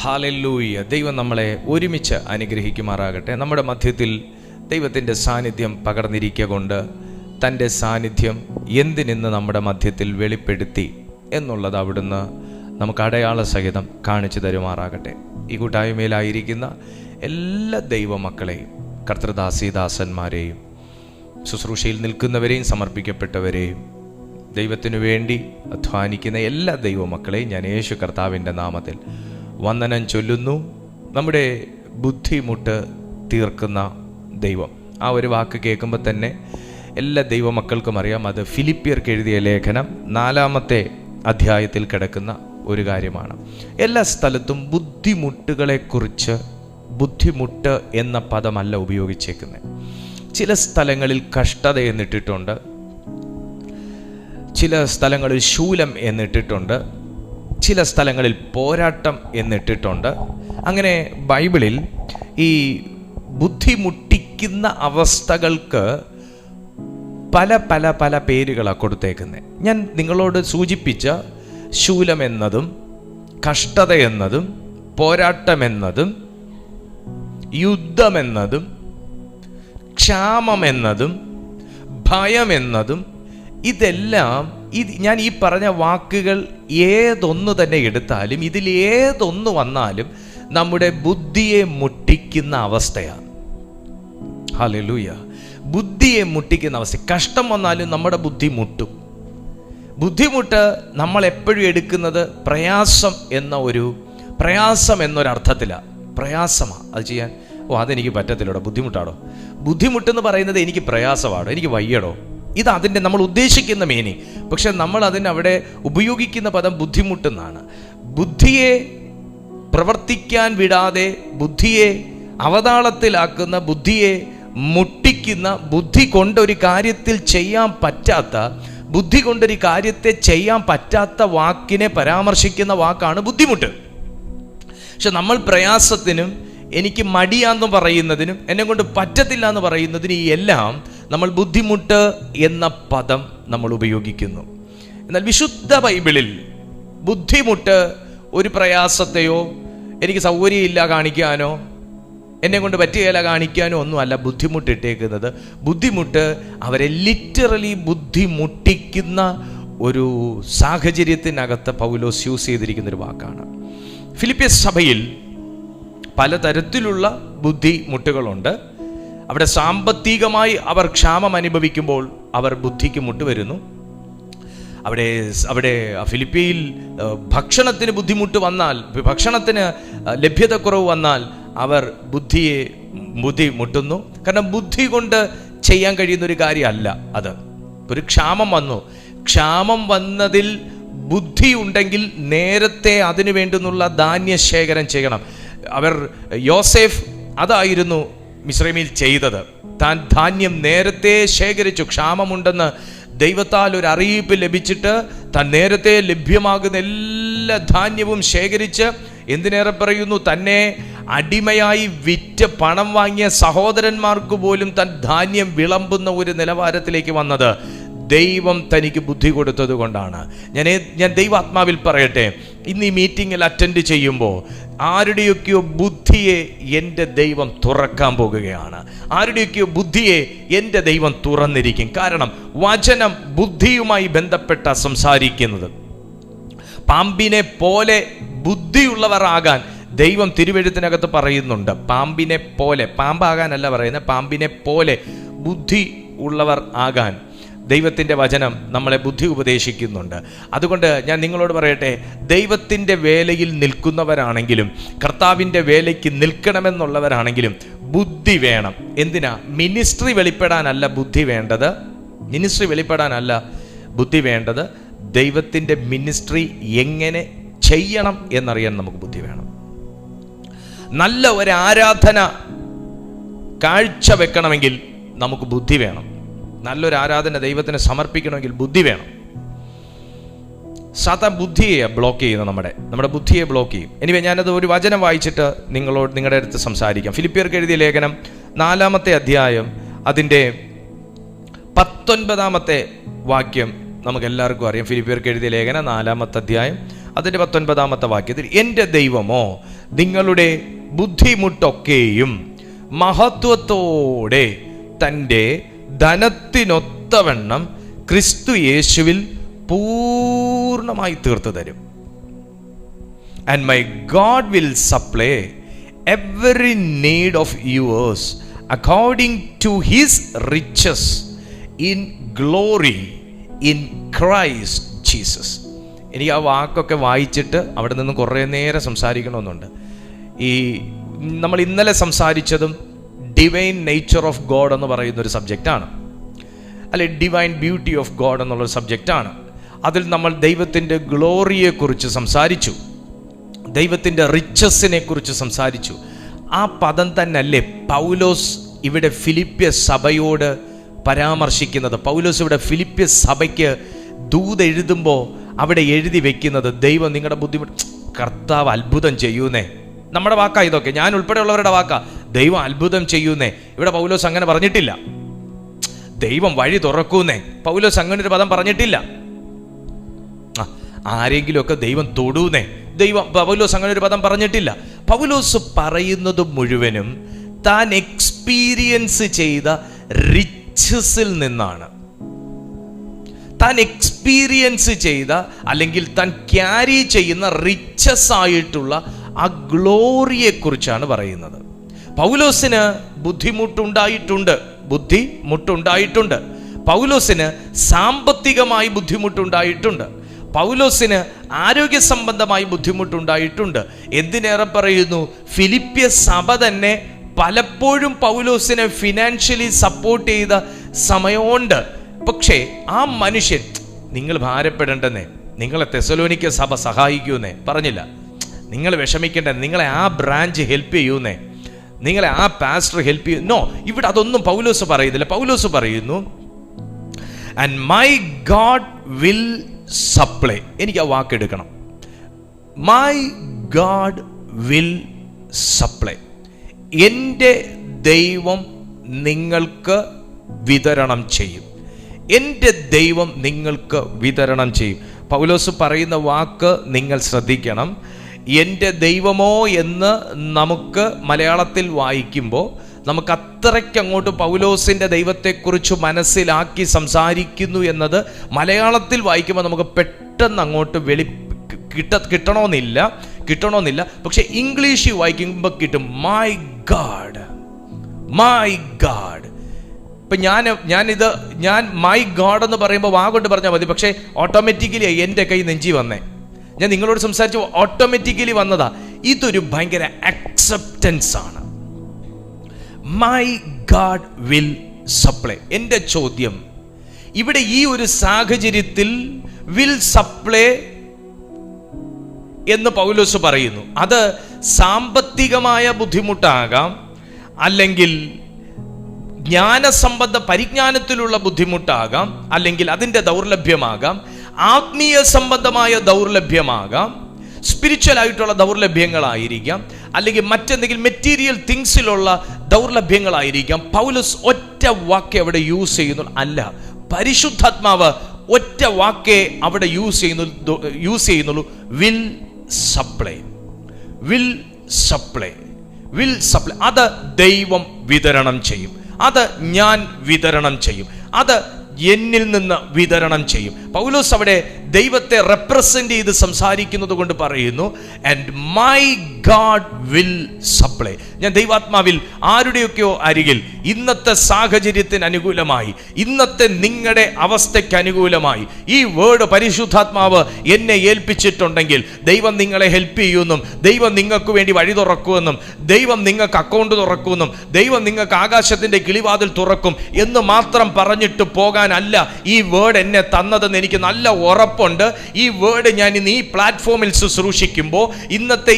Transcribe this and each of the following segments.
Hallelujah. ദൈവം നമ്മളെ ഒരുമിച്ച് അനുഗ്രഹിക്കുമാറാകട്ടെ. നമ്മുടെ മധ്യത്തിൽ ദൈവത്തിൻ്റെ സാന്നിധ്യം പകർന്നിരിക്കുക കൊണ്ട് തൻ്റെ സാന്നിധ്യം എന്തിനിന്ന് നമ്മുടെ മധ്യത്തിൽ വെളിപ്പെടുത്തി എന്നുള്ളത് അവിടുന്ന് നമുക്ക് അടയാള സഹിതം കാണിച്ചു തരുമാറാകട്ടെ. ഈ കൂട്ടായ്മയിലായിരിക്കുന്ന എല്ലാ ദൈവമക്കളെയും, കർത്തൃദാസീദാസന്മാരെയും, ശുശ്രൂഷയിൽ നിൽക്കുന്നവരെയും സമർപ്പിക്കപ്പെട്ടവരെയും, ദൈവത്തിനു വേണ്ടി അധ്വാനിക്കുന്ന എല്ലാ ദൈവമക്കളെയും ഞാൻ യേശു കർത്താവിൻ്റെ നാമത്തിൽ വന്ദനം ചൊല്ലുന്നു. നമ്മുടെ ബുദ്ധിമുട്ട് തീർക്കുന്ന ദൈവം, ആ ഒരു വാക്ക് കേൾക്കുമ്പോൾ തന്നെ എല്ലാ ദൈവമക്കൾക്കും അറിയാം, അത് ഫിലിപ്പിയർക്ക് എഴുതിയ ലേഖനം 4-ാമത്തെ അധ്യായത്തിൽ കിടക്കുന്ന ഒരു കാര്യമാണ്. എല്ലാ സ്ഥലത്തും ബുദ്ധിമുട്ടുകളെക്കുറിച്ച്, ബുദ്ധിമുട്ട് എന്ന പദമല്ല ഉപയോഗിച്ചേക്കുന്നത്. ചില സ്ഥലങ്ങളിൽ കഷ്ടത എന്നിട്ടിട്ടുണ്ട്, ചില സ്ഥലങ്ങളിൽ ശൂലം എന്നിട്ടിട്ടുണ്ട്, ചില സ്ഥലങ്ങളിൽ പോരാട്ടം എന്നിട്ടിട്ടുണ്ട്. അങ്ങനെ ബൈബിളിൽ ഈ ബുദ്ധിമുട്ടിക്കുന്ന അവസ്ഥകൾക്ക് പല പല പല പേരുകളാണ് കൊടുത്തേക്കുന്നത്. ഞാൻ നിങ്ങളോട് സൂചിപ്പിച്ച ശൂലം എന്നതും കഷ്ടത എന്നതും പോരാട്ടമെന്നതും യുദ്ധമെന്നതും ക്ഷാമമെന്നതും ഭയമെന്നതും ഇതെല്ലാം ഞാൻ ഈ പറഞ്ഞ വാക്കുകൾ ഏതൊന്നു തന്നെ എടുത്താലും, ഇതിൽ ഏതൊന്നു വന്നാലും നമ്മുടെ ബുദ്ധിയെ മുട്ടിക്കുന്ന അവസ്ഥയാണ്. ഹല്ലേലൂയ. ബുദ്ധിയെ മുട്ടിക്കുന്ന അവസ്ഥ. കഷ്ടം വന്നാലും നമ്മുടെ ബുദ്ധി മുട്ടും. ബുദ്ധിമുട്ട് നമ്മൾ എപ്പോഴും എടുക്കുന്നത് പ്രയാസം എന്നൊരർത്ഥത്തിലാണ്. പ്രയാസമാണ് അത് ചെയ്യാൻ. അതെനിക്ക് പറ്റത്തില്ലടോ, ബുദ്ധിമുട്ടാടോ. ബുദ്ധിമുട്ടെന്ന് പറയുന്നത് എനിക്ക് പ്രയാസമാണോ, എനിക്ക് വയ്യടോ, ഇത് അതിൻ്റെ നമ്മൾ ഉദ്ദേശിക്കുന്ന മീനിങ്. പക്ഷെ നമ്മൾ അതിനവിടെ ഉപയോഗിക്കുന്ന പദം ബുദ്ധിമുട്ടെന്നാണ്. ബുദ്ധിയെ പ്രവർത്തിക്കാൻ വിടാതെ, ബുദ്ധിയെ അവതാളത്തിലാക്കുന്ന, ബുദ്ധിയെ മുട്ടിക്കുന്ന, ബുദ്ധി കൊണ്ടൊരു കാര്യത്തിൽ ചെയ്യാൻ പറ്റാത്ത, ബുദ്ധി കൊണ്ടൊരു കാര്യത്തെ ചെയ്യാൻ പറ്റാത്ത വാക്കിനെ പരാമർശിക്കുന്ന വാക്കാണ് ബുദ്ധിമുട്ട്. പക്ഷെ നമ്മൾ പ്രയാസത്തിനും എനിക്ക് മടിയാന്ന് പറയുന്നതിനും എന്നെ കൊണ്ട് പറ്റത്തില്ല എന്ന് പറയുന്നതിനും എല്ലാം നമ്മൾ ബുദ്ധിമുട്ട് എന്ന പദം നമ്മൾ ഉപയോഗിക്കുന്നു. എന്നാൽ വിശുദ്ധ ബൈബിളിൽ ബുദ്ധിമുട്ട് ഒരു പ്രയാസത്തെയോ എനിക്ക് സൗകര്യമില്ല കാണിക്കാനോ എന്നെ കൊണ്ട് പറ്റുകയില്ല കാണിക്കാനോ ഒന്നുമല്ല ബുദ്ധിമുട്ടിട്ടേക്കുന്നത്. ബുദ്ധിമുട്ട് അവരെ ലിറ്ററലി ബുദ്ധിമുട്ടിക്കുന്ന ഒരു സാഹചര്യത്തിനകത്ത് പൗലോസ് യൂസ് ചെയ്തിരിക്കുന്നൊരു വാക്കാണ്. ഫിലിപ്പിയ സഭയിൽ പലതരത്തിലുള്ള ബുദ്ധിമുട്ടുകളുണ്ട്. അവിടെ സാമ്പത്തികമായി അവർ ക്ഷാമം അനുഭവിക്കുമ്പോൾ അവർ ബുദ്ധിക്ക് മുട്ടുവരുന്നു. അവിടെ ഫിലിപ്പിയിൽ ഭക്ഷണത്തിന് ബുദ്ധിമുട്ട് വന്നാൽ, ഭക്ഷണത്തിന് ലഭ്യതക്കുറവ് വന്നാൽ അവർ ബുദ്ധി മുട്ടുന്നു. കാരണം ബുദ്ധി കൊണ്ട് ചെയ്യാൻ കഴിയുന്ന ഒരു കാര്യമല്ല അത്. ഒരു ക്ഷാമം വന്നു, ക്ഷാമം വന്നതിൽ ബുദ്ധി ഉണ്ടെങ്കിൽ നേരത്തെ അതിനു വേണ്ടുന്നുള്ള ധാന്യശേഖരം ചെയ്യണം. യോസേഫ് അതായിരുന്നു മിസ്രൈമിൽ ചെയ്തത്. താൻ ധാന്യം നേരത്തെ ശേഖരിച്ചു. ക്ഷാമമുണ്ടെന്ന് ദൈവത്താൽ ഒരു അറിയിപ്പ് ലഭിച്ചിട്ട് താൻ നേരത്തെ ലഭ്യമാകുന്ന എല്ലാ ധാന്യവും ശേഖരിച്ച്, എന്തിനേറെ പറയുന്നു, തന്നെ അടിമയായി വിറ്റ് പണം വാങ്ങിയ സഹോദരന്മാർക്ക് പോലും താൻ ധാന്യം വിളമ്പുന്ന ഒരു നിലവാരത്തിലേക്ക് വന്നത് ദൈവം തനിക്ക് ബുദ്ധി കൊടുത്തത് കൊണ്ടാണ്. ഞാൻ ദൈവാത്മാവിൽ പറയട്ടെ, ഇന്ന് ഈ മീറ്റിങ്ങിൽ അറ്റൻഡ് ചെയ്യുമ്പോൾ ആരുടെയൊക്കെയോ ബുദ്ധിയെ എൻ്റെ ദൈവം തുറക്കാൻ പോകുകയാണ്. ആരുടെയൊക്കെയോ ബുദ്ധിയെ എൻ്റെ ദൈവം തുറന്നിരിക്കും. കാരണം വചനം ബുദ്ധിയുമായി ബന്ധപ്പെട്ട സംസാരിക്കുന്നത്. പാമ്പിനെ പോലെ ബുദ്ധിയുള്ളവർ ആകാൻ ദൈവം തിരുവെഴുത്തിനകത്ത് പറയുന്നുണ്ട്. പാമ്പിനെ പോലെ, പാമ്പാകാനല്ല പറയുന്നത്, പാമ്പിനെ പോലെ ബുദ്ധി ഉള്ളവർ ആകാൻ ദൈവത്തിൻ്റെ വചനം നമ്മളെ ബുദ്ധി ഉപദേശിക്കുന്നുണ്ട്. അതുകൊണ്ട് ഞാൻ നിങ്ങളോട് പറയട്ടെ, ദൈവത്തിൻ്റെ വേലയിൽ നിൽക്കുന്നവരാണെങ്കിലും കർത്താവിൻ്റെ വേലയ്ക്ക് നിൽക്കണമെന്നുള്ളവരാണെങ്കിലും ബുദ്ധി വേണം. എന്തിനാ? മിനിസ്ട്രി വെളിപ്പെടാനല്ല ബുദ്ധി വേണ്ടത്. മിനിസ്ട്രി വെളിപ്പെടാനല്ല ബുദ്ധി വേണ്ടത്. ദൈവത്തിൻ്റെ മിനിസ്ട്രി എങ്ങനെ ചെയ്യണം എന്നറിയാൻ നമുക്ക് ബുദ്ധി വേണം. നല്ല ഒരു ആരാധന കാഴ്ച വെക്കണമെങ്കിൽ നമുക്ക് ബുദ്ധി വേണം. നല്ലൊരു ആരാധന ദൈവത്തിന് സമർപ്പിക്കണമെങ്കിൽ ബുദ്ധി വേണം. സാത്താൻ ബുദ്ധിയെ ബ്ലോക്ക് ചെയ്യുന്നു, നമ്മുടെ ബുദ്ധിയെ ബ്ലോക്ക് ചെയ്യും. എനിവേ ഞാനത് ഒരു വചനം വായിച്ചിട്ട് നിങ്ങളുടെ അടുത്ത് സംസാരിക്കാം. ഫിലിപ്പിയർക്ക് എഴുതിയ ലേഖനം 4-ാമത്തെ അധ്യായം അതിൻ്റെ 19-ാമത്തെ വാക്യം നമുക്ക് എല്ലാവർക്കും അറിയാം. ഫിലിപ്പിയർക്ക് എഴുതിയ ലേഖനം 4-ാമത്തെ അധ്യായം അതിൻ്റെ 19-ാമത്തെ വാക്യത്തിൽ, എൻ്റെ ദൈവമോ നിങ്ങളുടെ ബുദ്ധിമുട്ടൊക്കെയും മഹത്വത്തോടെ തൻ്റെ ധനത്തിനൊത്തവണ്ണം ക്രിസ്തു യേശുവിൽ പൂർണ്ണമായി തീർത്തു തരും. And my God will supply every need of yours according to his riches in glory in Christ Jesus. എനിക്ക് ആ വാക്കൊക്കെ വായിച്ചിട്ട് അവിടെ നിന്ന് കുറേ നേരം സംസാരിക്കണമെന്നുണ്ട്. ഈ നമ്മൾ ഇന്നലെ സംസാരിച്ചതും ഡിവൈൻ നേച്ചർ ഓഫ് ഗോഡ് എന്ന് പറയുന്നൊരു സബ്ജക്റ്റാണ്, അല്ലെ ഡിവൈൻ ബ്യൂട്ടി ഓഫ് ഗോഡ് എന്നുള്ളൊരു സബ്ജക്റ്റാണ്. അതിൽ നമ്മൾ ദൈവത്തിൻ്റെ ഗ്ലോറിയെക്കുറിച്ച് സംസാരിച്ചു, ദൈവത്തിൻ്റെ റിച്ചസിനെ കുറിച്ച് സംസാരിച്ചു. ആ പദം തന്നെയല്ലേ പൗലോസ് ഇവിടെ ഫിലിപ്പ്യ സഭയോട് പരാമർശിക്കുന്നത്. പൗലോസ് ഇവിടെ ഫിലിപ്പ്യ സഭയ്ക്ക് ദൂത് എഴുതുമ്പോൾ അവിടെ എഴുതി വെക്കുന്നത്, ദൈവം നിങ്ങളുടെ ബുദ്ധിമുട്ട്, കർത്താവ് അത്ഭുതം ചെയ്യൂന്നേ. നമ്മുടെ വാക്കാ ഇതൊക്കെ, ഞാൻ ഉൾപ്പെടെയുള്ളവരുടെ വാക്കാ, ദൈവം അത്ഭുതം ചെയ്യൂന്നേ. ഇവിടെ പൗലോസ് അങ്ങനെ പറഞ്ഞിട്ടില്ല. ദൈവം വഴി തുറക്കൂന്നേ, പൗലോസ് അങ്ങനെ ഒരു പദം പറഞ്ഞിട്ടില്ല. ആരെങ്കിലുമൊക്കെ ദൈവം തൊടൂന്നേ, പൗലോസ് അങ്ങനെ ഒരു പദം പറഞ്ഞിട്ടില്ല. പൗലോസ് പറയുന്നത് മുഴുവനും താൻ എക്സ്പീരിയൻസ് ചെയ്ത റിച്ചസിൽ നിന്നാണ്. താൻ എക്സ്പീരിയൻസ് ചെയ്ത അല്ലെങ്കിൽ താൻ ക്യാരി ചെയ്യുന്ന റിച്ചസ് ആയിട്ടുള്ള ആ ഗ്ലോറിയെ കുറിച്ചാണ് പറയുന്നത്. പൗലോസിന് ബുദ്ധിമുട്ടുണ്ടായിട്ടുണ്ട്. പൗലോസിന് സാമ്പത്തികമായി ബുദ്ധിമുട്ടുണ്ടായിട്ടുണ്ട്. പൗലോസിന് ആരോഗ്യ സംബന്ധമായി ബുദ്ധിമുട്ടുണ്ടായിട്ടുണ്ട്. എന്തിനേറെ പറയുന്നു, ഫിലിപ്പ്യ സഭ തന്നെ പലപ്പോഴും പൗലോസിനെ ഫിനാൻഷ്യലി സപ്പോർട്ട് ചെയ്ത സമയമുണ്ട്. പക്ഷേ ആ മനുഷ്യൻ, നിങ്ങൾ ഭാരപ്പെടേണ്ടെന്നേ, നിങ്ങളെ തെസലോനിക്ക സഭ സഹായിക്കൂന്നേ പറഞ്ഞില്ല. നിങ്ങൾ വിഷമിക്കേണ്ട, നിങ്ങളെ ആ ബ്രാഞ്ച് ഹെൽപ്പ് ചെയ്യൂന്നേ, നിങ്ങളെ ആ പാസ്റ്റർ ഹെൽപ്പ് ചെയ്യൂ. നോ, ഇവിടെ അതൊന്നും പൗലോസ് പറയുന്നില്ല. പൗലോസ് പറയുന്നു, and my God will supply. എനിക്ക് ആ വാക്കെടുക്കണം, മൈ ഗാഡ് വിൽ സപ്ലൈ. എൻ്റെ ദൈവം നിങ്ങൾക്ക് വിതരണം ചെയ്യും. എൻ്റെ ദൈവം നിങ്ങൾക്ക് വിതരണം ചെയ്യും. പൗലോസ് പറയുന്ന വാക്ക് നിങ്ങൾ ശ്രദ്ധിക്കണം. എൻ്റെ ദൈവമോ എന്ന് നമുക്ക് മലയാളത്തിൽ വായിക്കുമ്പോൾ നമുക്ക് അത്രയ്ക്ക് അങ്ങോട്ട് പൗലോസിൻ്റെ ദൈവത്തെക്കുറിച്ച് മനസ്സിലാക്കി സംസാരിക്കുന്നു എന്നത് മലയാളത്തിൽ വായിക്കുമ്പോൾ നമുക്ക് പെട്ടെന്ന് അങ്ങോട്ട് കിട്ടണമെന്നില്ല. പക്ഷെ ഇംഗ്ലീഷിൽ വായിക്കുമ്പോൾ കിട്ടും, മൈ ഗാഡ്. ഇപ്പം ഞാൻ മൈ ഗാഡ് എന്ന് പറയുമ്പോൾ വാ കൊണ്ട് പറഞ്ഞാൽ മതി, പക്ഷേ ഓട്ടോമാറ്റിക്കലി എൻ്റെ കൈ നെഞ്ചി വന്നേ. ഞാൻ നിങ്ങളോട് സംസാരിച്ച് ഓട്ടോമാറ്റിക്കലി വന്നതാ. ഇതൊരു ഭയങ്കര അക്സെപ്റ്റൻസ് ആണ്. My God will supply. എൻ്റെ ചോദ്യം, ഇവിടെ ഈ ഒരു സാഹചര്യത്തിൽ വിൽ സപ്ലൈ എന്ന് പൗലോസ് പറയുന്നു. അത് സാമ്പത്തികമായ ബുദ്ധിമുട്ടാകാം, അല്ലെങ്കിൽ ജ്ഞാനസംബന്ധ പരിജ്ഞാനത്തിലുള്ള ബുദ്ധിമുട്ടാകാം, അല്ലെങ്കിൽ അതിൻ്റെ ദൗർലഭ്യമാകാം, ആത്മീയ സംബന്ധമായ ദൗർലഭ്യമാകാം, സ്പിരിച്വൽ ആയിട്ടുള്ള ദൗർലഭ്യങ്ങളായിരിക്കാം, അല്ലെങ്കിൽ മറ്റെന്തെങ്കിലും മെറ്റീരിയൽ തിങ്സിലുള്ള ദൗർലഭ്യങ്ങളായിരിക്കാം. പൗലോസ് ഒറ്റ വാക്കേ അവിടെ യൂസ് ചെയ്യുന്നു. പരിശുദ്ധാത്മാവ് ഒറ്റ വാക്കേ അവിടെ യൂസ് ചെയ്യുന്നുള്ളൂ. Will supply. അത് ദൈവം വിതരണം ചെയ്യും. അത് ഞാൻ വിതരണം ചെയ്യും. അത് എന്നിൽ നിന്ന് വിതരണം ചെയ്യും. പൗലോസ് അവിടെ ദൈവത്തെ റെപ്രസെന്റ് ചെയ്ത് സംസാരിക്കുന്നത് കൊണ്ട് പറയുന്നു, and my God will supply. ഞാൻ ദൈവാത്മാവിൽ ആരുടെയൊക്കെയോ അരികിൽ ഇന്നത്തെ സാഹചര്യത്തിന് അനുകൂലമായി, ഇന്നത്തെ നിങ്ങളുടെ അവസ്ഥയ്ക്ക് അനുകൂലമായി ഈ വേർഡ് പരിശുദ്ധാത്മാവ് എന്നെ ഏൽപ്പിച്ചിട്ടുണ്ടെങ്കിൽ, ദൈവം നിങ്ങളെ ഹെൽപ്പ് ചെയ്യുമെന്നും, ദൈവം നിങ്ങൾക്ക് വേണ്ടി വഴി തുറക്കുമെന്നും, ദൈവം നിങ്ങൾക്ക് അക്കൗണ്ട് തുറക്കുമെന്നും, ദൈവം നിങ്ങൾക്ക് ആകാശത്തിന്റെ കിളിവാതിൽ തുറക്കും എന്ന് മാത്രം പറഞ്ഞിട്ട് പോകാനല്ല ഈ വേർഡ് എന്നെ തന്നതെന്ന് എനിക്ക് നല്ല ഉറപ്പുണ്ട്. ഈ വേർഡ് ഞാൻ ഇന്ന് ഈ പ്ലാറ്റ്ഫോമിൽ ശുശ്രൂഷിക്കുമ്പോൾ, ഇന്നത്തെ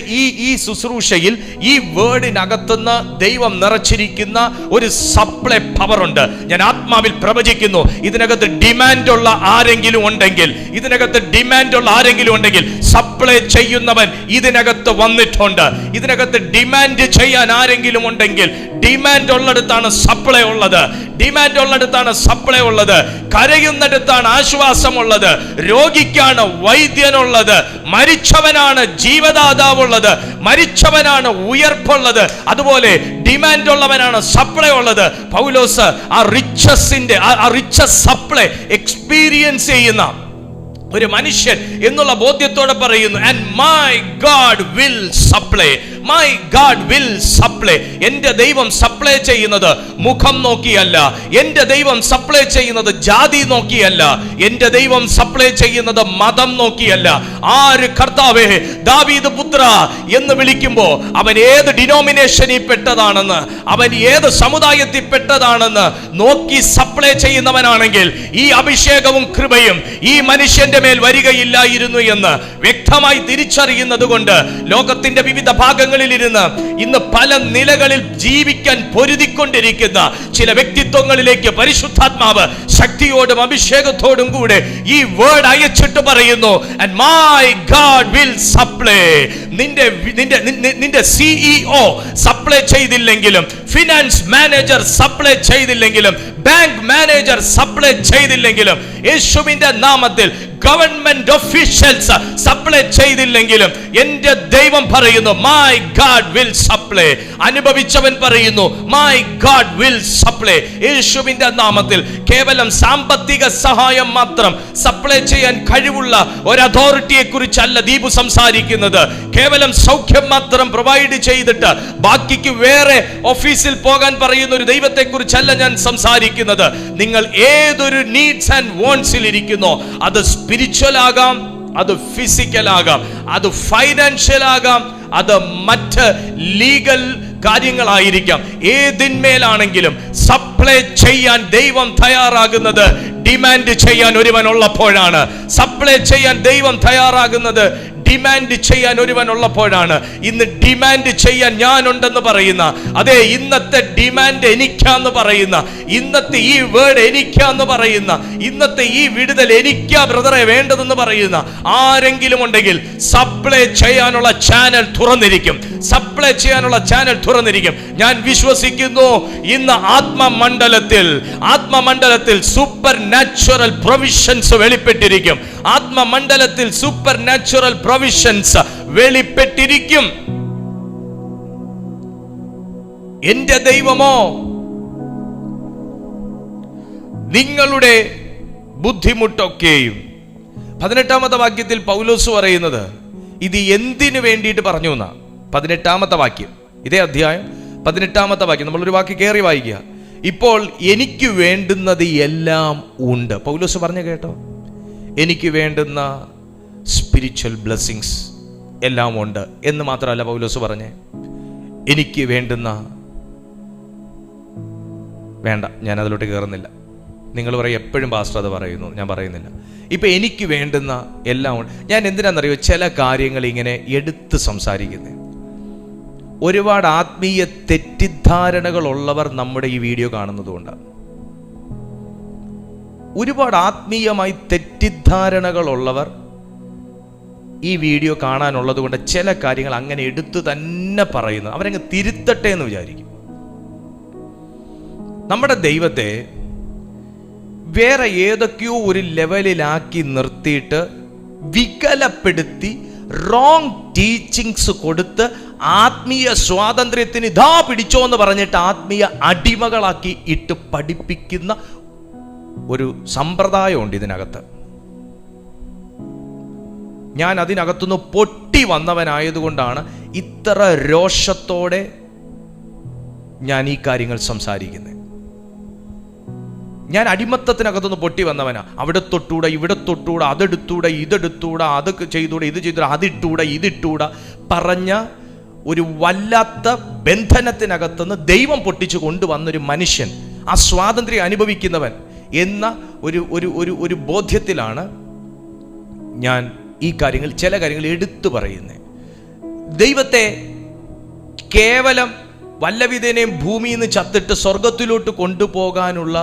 ഈ ശുശ്രൂഷയിൽ ഈ വേർഡിനകത്തുനിന്ന് ദൈവം നിറച്ചിരിക്കുന്ന ഒരു സപ്ലൈ പവർ ഉണ്ട്. ഞാൻ ആത്മാവിൽ പ്രവചിക്കുന്നു, ഇതിനകത്ത് ഡിമാൻഡുള്ള ആരെങ്കിലും ഉണ്ടെങ്കിൽ സപ്ലൈ ചെയ്യുന്നവൻ ഇതിനകത്ത് വന്നിട്ടുണ്ട്. ഇതിനകത്ത് ഡിമാൻഡ് ചെയ്യാൻ ആരെങ്കിലും ഉണ്ടെങ്കിൽ, ഡിമാൻഡ് ഉള്ളിടത്താണ് സപ്ലൈ ഉള്ളത്. കരയുന്നിടത്താണ് ആശ്വാസമുള്ളത്. രോഗി രോഗിക്കാണ് വൈദ്യനുള്ളത്, മരിച്ചവനാണ് ജീവദാതാവുള്ളത്, മരിച്ചവനാണ് ഉയർപ്പുള്ളത്, അതുപോലെ ഡിമാൻഡ് ഉള്ളവനാണ് സപ്ലൈ ഉള്ളത്. പൗലോസ് ആ റിച്ചസ് സപ്ലൈ എക്സ്പീരിയൻസ് ചെയ്യുന്ന ഒരു മനുഷ്യൻ എന്നുള്ള ബോധ്യത്തോടെ പറയുന്നു, and my God will supply, my God will supply. എന്റെ ദൈവം സപ്ലൈ ചെയ്യുന്നത് മുഖം നോക്കിയല്ല, എന്റെ ദൈവം സപ്ലൈ ചെയ്യുന്നത് ജാതി നോക്കിയല്ല, എന്റെ ദൈവം സപ്ലൈ ചെയ്യുന്നത് മതം നോക്കിയല്ല. ആര് കർത്താവേ ദാവീദ് പുത്ര എന്ന് വിളിക്കുമ്പോ അവൻ ഏത് ഡിനോമിനേഷനിൽ പെട്ടതാണെന്ന്, അവൻ ഏത് സമുദായത്തിൽ പെട്ടതാണെന്ന് നോക്കി സപ്ലൈ ചെയ്യുന്നവനാണെങ്കിൽ ഈ അഭിഷേകവും കൃപയും ഈ മനുഷ്യന്റെ മേൽ വരികയില്ലായിരുന്നു എന്ന് വ്യക്തമായി തിരിച്ചറിയുന്നത് കൊണ്ട് ലോകത്തിന്റെ വിവിധ ഭാഗങ്ങളിൽ ഇരുന്ന് ഇന്ന് പല നിലകളിൽ ജീവിക്കാൻ പൊരുതിക്കൊണ്ടിരിക്കുന്ന ചില വ്യക്തിത്വങ്ങളിലേക്ക് പരിശുദ്ധാത്മാവ് ശക്തിയോടും അഭിഷേകത്തോടും കൂടെ ഈ വേർഡ് അയച്ചിട്ട് പറയുന്നു, and my God will supply. നിന്റെ സിഇഒ സപ്ലൈ ചെയ്തില്ലെങ്കിലും, ഫിനാൻസ് മാനേജർ സപ്ലൈ ചെയ്തില്ലെങ്കിലും, ബാങ്ക് മാനേജർ സപ്ലൈ ചെയ്തില്ലെങ്കിലും, യേശുവിന്റെ നാമത്തിൽ ഗവൺമെന്റ് ഒഫീഷ്യൽസ് സപ്ലൈ ചെയ്തില്ലെങ്കിലും എന്റെ ദൈവം പറയുന്നു, മൈ ഗാഡ് വിൽ സപ്ലൈ. അനുഭവിച്ചവൻ പറയുന്നു, മൈ ഗാഡ് വിൽ സപ്ലൈ. യേശുവിന്റെ നാമത്തിൽ കേവലം സാമ്പത്തിക സഹായം മാത്രം സപ്ലൈ ചെയ്യാൻ കഴിവുള്ള ഒരു അതോറിറ്റിയെ കുറിച്ചല്ല ദീപു സംസാരിക്കുന്നത്. കേവലം സൗഖ്യം മാത്രം പ്രൊവൈഡ് ചെയ്തിട്ട് ബാക്കിക്ക് വേറെ ഓഫീസിൽ പോകാൻ പറയുന്ന ഒരു ദൈവത്തെ കുറിച്ചല്ല ഞാൻ സംസാരിക്കുന്നത്. നിങ്ങൾ ഏതൊരു നീഡ്സ് ആൻഡ് വോൺസിൽ ഇരിക്കുന്നോ, അത് സ്പിരിച്വൽ ആകാം, അത് ഫിസിക്കൽ ആകാം, അത് ഫൈനാൻഷ്യൽ ആകാം, അത് മറ്റ് ലീഗൽ കാര്യങ്ങളായിരിക്കാം. ഏതിന്മേലാണെങ്കിലും സപ്ലൈ ചെയ്യാൻ ദൈവം തയ്യാറാകുന്നത് ഡിമാൻഡ് ചെയ്യാൻ ഒരുവൻ ഉള്ളപ്പോഴാണ്. സപ്ലൈ ചെയ്യാൻ ദൈവം തയ്യാറാകുന്നത് ഡിമാൻഡ് ചെയ്യാൻ ഒരുവൻ ഉള്ളപ്പോഴാണ്. ഇന്ന് ഡിമാൻഡ് ചെയ്യാൻ ഞാനുണ്ടെന്ന് പറയുന്ന, അതെ ഇന്നത്തെ ഡിമാൻഡ് എനിക്കാന്ന് പറയുന്ന, ഇന്നത്തെ ഈ വേർഡ് എനിക്കാന്ന് പറയുന്ന, ഇന്നത്തെ ഈ വിടുതൽ എനിക്കാ ബ്രദറെ വേണ്ടതെന്ന് പറയുന്ന ആരെങ്കിലും ഉണ്ടെങ്കിൽ സപ്ലൈ ചെയ്യാനുള്ള ചാനൽ തുറന്നിരിക്കും, സപ്ലൈ ചെയ്യാനുള്ള ചാനൽ തുറന്നിരിക്കും. ഞാൻ വിശ്വസിക്കുന്നു ഇന്ന് ആത്മമണ്ഡലത്തിൽ സൂപ്പർ നാച്ചുറൽ പ്രൊവിഷൻസ് വെളിപ്പെട്ടിരിക്കും. ആത്മമണ്ഡലത്തിൽ സൂപ്പർ നാച്ചുറൽ പ്രൊവിഷൻസ് വെളിപ്പെട്ടിരിക്കും. എന്റെ ദൈവമോ നിങ്ങളുടെ ബുദ്ധിമുട്ടൊക്കെയും. 18-ാമത്തെ വാക്യത്തിൽ പൗലോസ് പറയുന്നത് ഇത് എന്തിനു വേണ്ടിയിട്ട് പറഞ്ഞു എന്നാ. 18-ാമത്തെ വാക്യം, ഇതേ അധ്യായം 18-ാമത്തെ വാക്യം നമ്മളൊരു വാക്യം കയറി വായിക്കുക. ഇപ്പോൾ എനിക്ക് വേണ്ടുന്നത് എല്ലാം ഉണ്ട്. പൗലോസ് പറഞ്ഞു കേട്ടോ, എനിക്ക് വേണ്ടുന്ന സ്പിരിച്വൽ ബ്ലെസ്സിങ്സ് എല്ലാം ഉണ്ട് എന്ന് മാത്രമല്ല പൗലോസ് പറഞ്ഞേ, എനിക്ക് വേണ്ടുന്ന, വേണ്ട ഞാൻ അതിലോട്ട് കയറുന്നില്ല. നിങ്ങൾ പറയും എപ്പോഴും പാസ്റ്റർ അത് പറയുന്നു, ഞാൻ പറയുന്നില്ല. ഇപ്പം എനിക്ക് വേണ്ടുന്ന എല്ലാം ഉണ്ട്. ഞാൻ എന്തിനാണെന്നറിയോ ചില കാര്യങ്ങൾ ഇങ്ങനെ എടുത്ത് സംസാരിക്കുന്നത്? ഒരുപാട് ആത്മീയ തെറ്റിദ്ധാരണകൾ ഉള്ളവർ നമ്മുടെ ഈ വീഡിയോ കാണുന്നത് കൊണ്ടാണ്. ഒരുപാട് ആത്മീയമായി തെറ്റിദ്ധാരണകൾ ഉള്ളവർ ഈ വീഡിയോ കാണാനുള്ളത് കൊണ്ട് ചില കാര്യങ്ങൾ അങ്ങനെ എടുത്തു തന്നെ പറയുന്നു. അവരങ്ങ് തിരുത്തട്ടെ എന്ന് വിചാരിക്കും. നമ്മുടെ ദൈവത്തെ വേറെ ഏതൊക്കെയോ ഒരു ലെവലിലാക്കി നിർത്തിയിട്ട് വികലപ്പെടുത്തി റോങ് ടീച്ചിങ്സ് കൊടുത്ത് ആത്മീയ സ്വാതന്ത്ര്യത്തിന് ഇതാ പിടിച്ചോ എന്ന് പറഞ്ഞിട്ട് ആത്മീയ അടിമകളാക്കി ഇട്ട് പഠിപ്പിക്കുന്ന ഒരു സമ്പ്രദായമുണ്ട് ഇതിനകത്ത്. ഞാൻ അതിനകത്തുനിന്ന് പൊട്ടി വന്നവനായതുകൊണ്ടാണ് ഇത്ര രോഷത്തോടെ ഞാൻ ഈ കാര്യങ്ങൾ സംസാരിക്കുന്നത്. ഞാൻ അടിമത്തത്തിനകത്തുനിന്ന് പൊട്ടി വന്നവനാ. അവിടെ തൊട്ടൂടെ ഇവിടെ തൊട്ടൂടെ, അതെടുത്തൂടെ ഇതെടുത്തൂടെ, അത് ചെയ്തൂടെ ഇത് ചെയ്തൂടെ, അതിട്ടൂടെ ഇതിട്ടൂടെ പറഞ്ഞ ഒരു വല്ലാത്ത ബന്ധനത്തിനകത്തുനിന്ന് ദൈവം പൊട്ടിച്ചു കൊണ്ടുവന്നൊരു മനുഷ്യൻ, ആ സ്വാതന്ത്ര്യം അനുഭവിക്കുന്നവൻ എന്ന ഒരു ബോധ്യത്തിലാണ് ഞാൻ ഈ കാര്യങ്ങൾ, ചില കാര്യങ്ങൾ എടുത്തു പറയുന്നത്. ദൈവത്തെ കേവലം വല്ലവിധേനയും ഭൂമിയിൽ നിന്ന് ചത്തിട്ട് സ്വർഗത്തിലോട്ട് കൊണ്ടുപോകാനുള്ള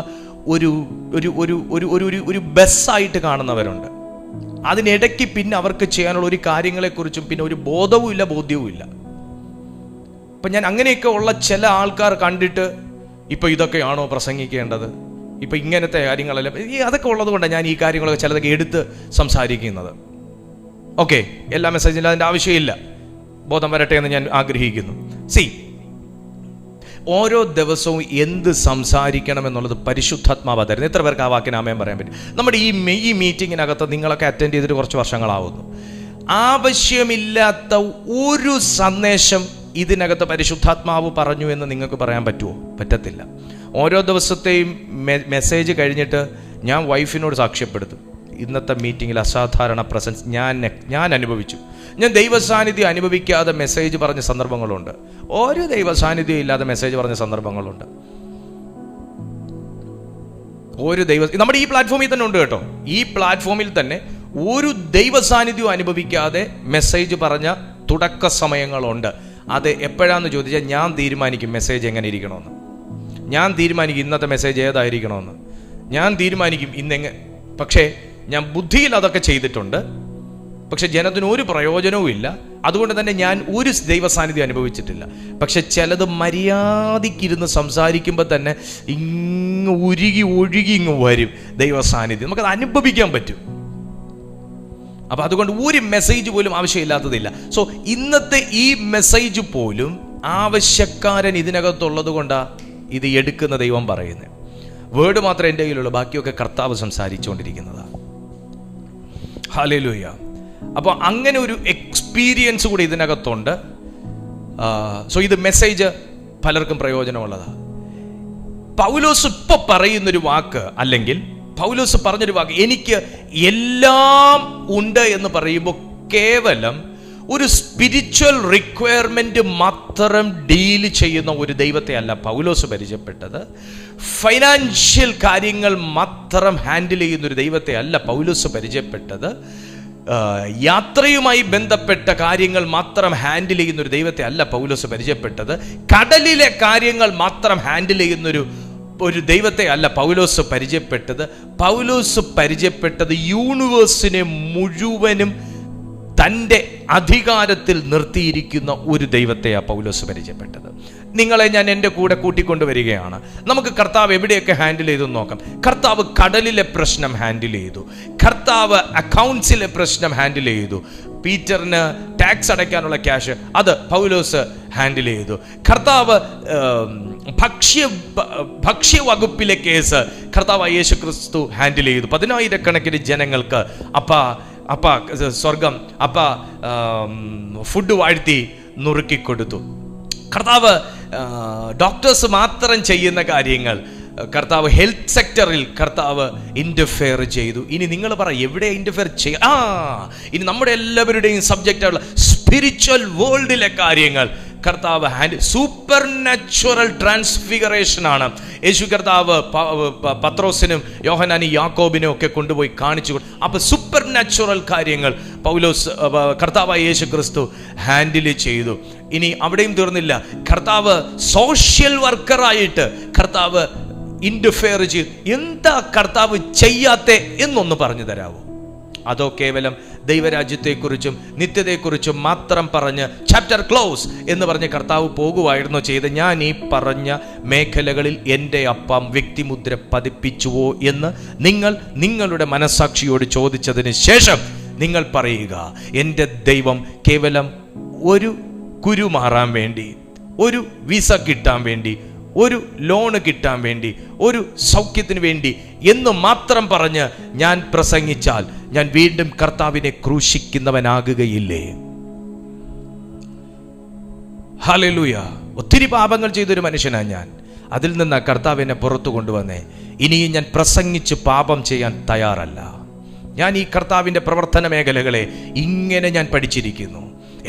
ഒരു ബസ്സായിട്ട് കാണുന്നവരുണ്ട്. അതിനിടയ്ക്ക് പിന്നെ അവർക്ക് ചെയ്യാനുള്ള ഒരു കാര്യങ്ങളെക്കുറിച്ചും പിന്നെ ഒരു ബോധവുമില്ല, ബോധ്യവുമില്ല. അപ്പം ഞാൻ അങ്ങനെയൊക്കെ ഉള്ള ചില ആൾക്കാർ കണ്ടിട്ട് ഇപ്പം ഇതൊക്കെയാണോ പ്രസംഗിക്കേണ്ടത്, ഇപ്പം ഇങ്ങനത്തെ കാര്യങ്ങളെല്ലാം അതൊക്കെ ഉള്ളത് കൊണ്ടാണ് ഞാൻ ഈ കാര്യങ്ങളൊക്കെ ചിലതൊക്കെ എടുത്ത് സംസാരിക്കുന്നത്. ഓക്കെ, എല്ലാ മെസ്സേജിലും അതിൻ്റെ ആവശ്യമില്ല, ബോധം വരട്ടെ എന്ന് ഞാൻ ആഗ്രഹിക്കുന്നു. ഓരോ ദിവസവും എന്ത് സംസാരിക്കണം എന്നുള്ളത് പരിശുദ്ധാത്മാവ് തരുന്നു. എത്ര പേർക്ക് ആ വാക്കിന് ആമേൻ പറയാൻ പറ്റും? നമ്മുടെ ഈ മീറ്റിങ്ങിനകത്ത് നിങ്ങളൊക്കെ അറ്റൻഡ് ചെയ്തിട്ട് കുറച്ച് വർഷങ്ങളാവുന്നു. ആവശ്യമില്ലാത്ത ഒരു സന്ദേശം ഇതിനകത്ത് പരിശുദ്ധാത്മാവ് പറഞ്ഞു എന്ന് നിങ്ങൾക്ക് പറയാൻ പറ്റുമോ? പറ്റത്തില്ല. ഓരോ ദിവസത്തെയും മെസ്സേജ് കഴിഞ്ഞിട്ട് ഞാൻ വൈഫിനോട് സാക്ഷ്യപ്പെടുത്തും, ഇന്നത്തെ മീറ്റിങ്ങിൽ അസാധാരണ പ്രസൻസ് ഞാൻ അനുഭവിച്ചു. ഞാൻ ദൈവസാന്നിധ്യം അനുഭവിക്കാതെ മെസ്സേജ് പറഞ്ഞ സന്ദർഭങ്ങളുണ്ട്. ഒരു ദൈവസാന്നിധ്യം ഇല്ലാതെ മെസ്സേജ് പറഞ്ഞ സന്ദർഭങ്ങളുണ്ട്. നമ്മുടെ ഈ പ്ലാറ്റ്ഫോമിൽ തന്നെ ഉണ്ട് കേട്ടോ. ഈ പ്ലാറ്റ്ഫോമിൽ തന്നെ ഒരു ദൈവസാന്നിധ്യവും അനുഭവിക്കാതെ മെസ്സേജ് പറഞ്ഞ തുടക്ക സമയങ്ങളുണ്ട്. അത് എപ്പോഴാന്ന് ചോദിച്ചാൽ ഞാൻ തീരുമാനിക്കും മെസ്സേജ് എങ്ങനെ ഇരിക്കണമെന്ന്. ഞാൻ തീരുമാനിക്കും ഇന്നത്തെ മെസ്സേജ് ഏതായിരിക്കണമെന്ന്. ഞാൻ തീരുമാനിക്കും പക്ഷേ ഞാൻ ബുദ്ധിയിൽ അതൊക്കെ ചെയ്തിട്ടുണ്ട്. പക്ഷെ ജനത്തിന് ഒരു പ്രയോജനവും ഇല്ല. അതുകൊണ്ട് തന്നെ ഞാൻ ഒരു ദൈവസാന്നിധ്യം അനുഭവിച്ചിട്ടില്ല. പക്ഷെ ചിലത് മര്യാദയ്ക്കിരുന്ന് സംസാരിക്കുമ്പോൾ തന്നെ ഒഴുകി വരും ദൈവസാന്നിധ്യം. നമുക്കത് അനുഭവിക്കാൻ പറ്റും. അപ്പം അതുകൊണ്ട് ഒരു മെസ്സേജ് പോലും ആവശ്യമില്ലാത്തതില്ല. സോ ഇന്നത്തെ ഈ മെസ്സേജ് പോലും ആവശ്യക്കാരൻ ഇതിനകത്തുള്ളത് കൊണ്ടാണ് ഇത് എടുക്കുന്ന ദൈവം പറയുന്നത്. വേർഡ് മാത്രമേ എൻ്റെ കയ്യിലുള്ളൂ, ബാക്കിയൊക്കെ കർത്താവ് സംസാരിച്ചുകൊണ്ടിരിക്കുന്നതാണ്. ഹല്ലേലൂയ. അപ്പോൾ അങ്ങനെ ഒരു എക്സ്പീരിയൻസ് കൂടി ഇതിനകത്തുണ്ട്. സോ ഇത് മെസ്സേജ് പലർക്കും പ്രയോജനമുള്ളതാണ്. പൗലോസ് ഇപ്പോൾ പറയുന്നൊരു വാക്ക്, അല്ലെങ്കിൽ പൗലോസ് പറഞ്ഞൊരു വാക്ക്, എനിക്ക് എല്ലാം ഉണ്ട് എന്ന് പറയുമ്പോൾ കേവലം ഒരു സ്പിരിച്വൽ റിക്വയർമെന്റ് മാത്രം ഡീൽ ചെയ്യുന്ന ഒരു ദൈവത്തെ അല്ല പൗലോസ് പരിചയപ്പെട്ടത്. ഫൈനാൻഷ്യൽ കാര്യങ്ങൾ മാത്രം ഹാൻഡിൽ ചെയ്യുന്ന ഒരു ദൈവത്തെ അല്ല പൗലോസ് പരിചയപ്പെട്ടത്. യാത്രയുമായി ബന്ധപ്പെട്ട കാര്യങ്ങൾ മാത്രം ഹാൻഡിൽ ചെയ്യുന്ന ഒരു ദൈവത്തെ അല്ല പൗലോസ് പരിചയപ്പെട്ടത്. കടലിലെ കാര്യങ്ങൾ മാത്രം ഹാൻഡിൽ ചെയ്യുന്നൊരു ദൈവത്തെ അല്ല പൗലോസ് പരിചയപ്പെട്ടത്. പൗലോസ് പരിചയപ്പെട്ടത് യൂണിവേഴ്സിനെ മുഴുവനും തൻ്റെ അധികാരത്തിൽ നിർത്തിയിരിക്കുന്ന ഒരു ദൈവത്തെയാണ് പൗലോസ് പരിചയപ്പെട്ടത്. നിങ്ങളെ ഞാൻ എൻ്റെ കൂടെ കൂട്ടിക്കൊണ്ടുവരികയാണ്. നമുക്ക് കർത്താവ് എവിടെയൊക്കെ ഹാൻഡിൽ ചെയ്തു നോക്കാം. കർത്താവ് കടലിലെ പ്രശ്നം ഹാൻഡിൽ ചെയ്തു. കർത്താവ് അക്കൗണ്ട്സിലെ പ്രശ്നം ഹാൻഡിൽ ചെയ്തു. പീറ്ററിന് ടാക്സ് അടയ്ക്കാനുള്ള ക്യാഷ് അത് പൗലോസ് ഹാൻഡിൽ ചെയ്തു. കർത്താവ് ഭക്ഷ്യവകുപ്പിലെ കേസ് കർത്താവ് യേശു ക്രിസ്തു ഹാൻഡിൽ ചെയ്തു. 10,000 ജനങ്ങൾക്ക് സ്വർഗം ഫുഡ് വാഴ്ത്തി നുറുക്കിക്കൊടുത്തു. കർത്താവ് ഡോക്ടേഴ്സ് മാത്രം ചെയ്യുന്ന കാര്യങ്ങൾ കർത്താവ് ഹെൽത്ത് സെക്ടറിൽ കർത്താവ് ഇന്റർഫെയർ ചെയ്തു. ഇനി നിങ്ങൾ പറ, എവിടെ ഇന്റർഫെയർ ഇനി നമ്മുടെ എല്ലാവരുടെയും സബ്ജക്റ്റായുള്ള സ്പിരിച്വൽ വേൾഡിലെ കാര്യങ്ങൾ കർത്താവ് സൂപ്പർ നാച്ചുറൽ ട്രാൻസ്ഫിഗറേഷൻ ആണ്. യേശു കർത്താവ് പത്രോസിനും യോഹന്നാനും യാക്കോബിനും ഒക്കെ കൊണ്ടുപോയി കാണിച്ചു. അപ്പൊ സൂപ്പർ നാച്ചുറൽ കാര്യങ്ങൾ കർത്താവായ യേശു ക്രിസ്തു ഹാൻഡിൽ ചെയ്തു. ഇനി അവിടെയും തീർന്നില്ല. കർത്താവ് സോഷ്യൽ വർക്കറായിട്ട് കർത്താവ് ഇന്റർഫെയർ ചെയ്തു. എന്താ കർത്താവ് ചെയ്യാത്തെ എന്നൊന്ന് പറഞ്ഞു തരാമോ? അതോ കേവലം ദൈവരാജ്യത്തെക്കുറിച്ചും നിത്യതയെക്കുറിച്ചും മാത്രം പറഞ്ഞ് ചാപ്റ്റർ ക്ലോസ് എന്ന് പറഞ്ഞ് കർത്താവ് പോകുമായിരുന്നോ ചെയ്ത് ഞാൻ ഈ പറഞ്ഞ മേഖലകളിൽ എൻ്റെ അപ്പം വ്യക്തിമുദ്ര പതിപ്പിച്ചുവോ എന്ന് നിങ്ങളുടെ മനസാക്ഷിയോട് ചോദിച്ചതിന് ശേഷം നിങ്ങൾ പറയുക, എൻ്റെ ദൈവം കേവലം ഒരു കുരു മാറാൻ വേണ്ടി, ഒരു വിസ കിട്ടാൻ വേണ്ടി, ഒരു ലോണ് കിട്ടാൻ വേണ്ടി, ഒരു സൗഖ്യത്തിന് വേണ്ടി എന്ന് മാത്രം പറഞ്ഞ് ഞാൻ പ്രസംഗിച്ചാൽ ഞാൻ വീണ്ടും കർത്താവിനെ ക്രൂശിക്കുന്നവനാകുകയില്ലേ? ഹല്ലേലൂയ. ഒത്തിരി പാപങ്ങൾ ചെയ്തൊരു മനുഷ്യനാണ് ഞാൻ. അതിൽ നിന്ന് കർത്താവിനെ പുറത്തു കൊണ്ടുവന്നേ. ഇനിയും ഞാൻ പ്രസംഗിച്ച് പാപം ചെയ്യാൻ തയ്യാറല്ല. ഞാൻ ഈ കർത്താവിൻ്റെ പ്രവർത്തന മേഖലകളെ ഇങ്ങനെ ഞാൻ പഠിച്ചിരിക്കുന്നു.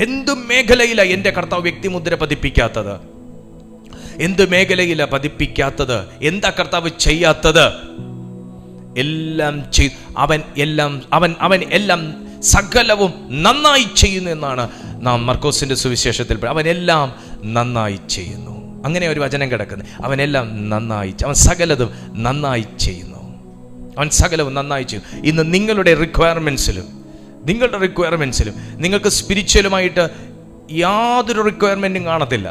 എന്ത് മേഖലയിലാണ് എൻ്റെ കർത്താവ് വ്യക്തിമുദ്ര പതിപ്പിക്കാത്തത്? എന്ത് മേഖലയില പതിപ്പിക്കാത്തത്? എന്താ കർത്താവ് ചെയ്യാത്തത്? എല്ലാം അവൻ എല്ലാം സകലവും നന്നായി ചെയ്യുന്നു എന്നാണ് നാം മർക്കോസിന്റെ സുവിശേഷത്തിൽ അവൻ എല്ലാം നന്നായി ചെയ്യുന്നു. അങ്ങനെ ഒരു വചനം കിടക്കുന്നത്. അവനെല്ലാം നന്നായി, അവൻ സകലതും നന്നായി ചെയ്യുന്നു. അവൻ സകലവും നന്നായി ചെയ്യും. ഇന്ന് നിങ്ങളുടെ റിക്വയർമെന്റ്സിലും നിങ്ങൾക്ക് സ്പിരിച്വലുമായിട്ട് യാതൊരു റിക്വയർമെന്റും കാണത്തില്ല.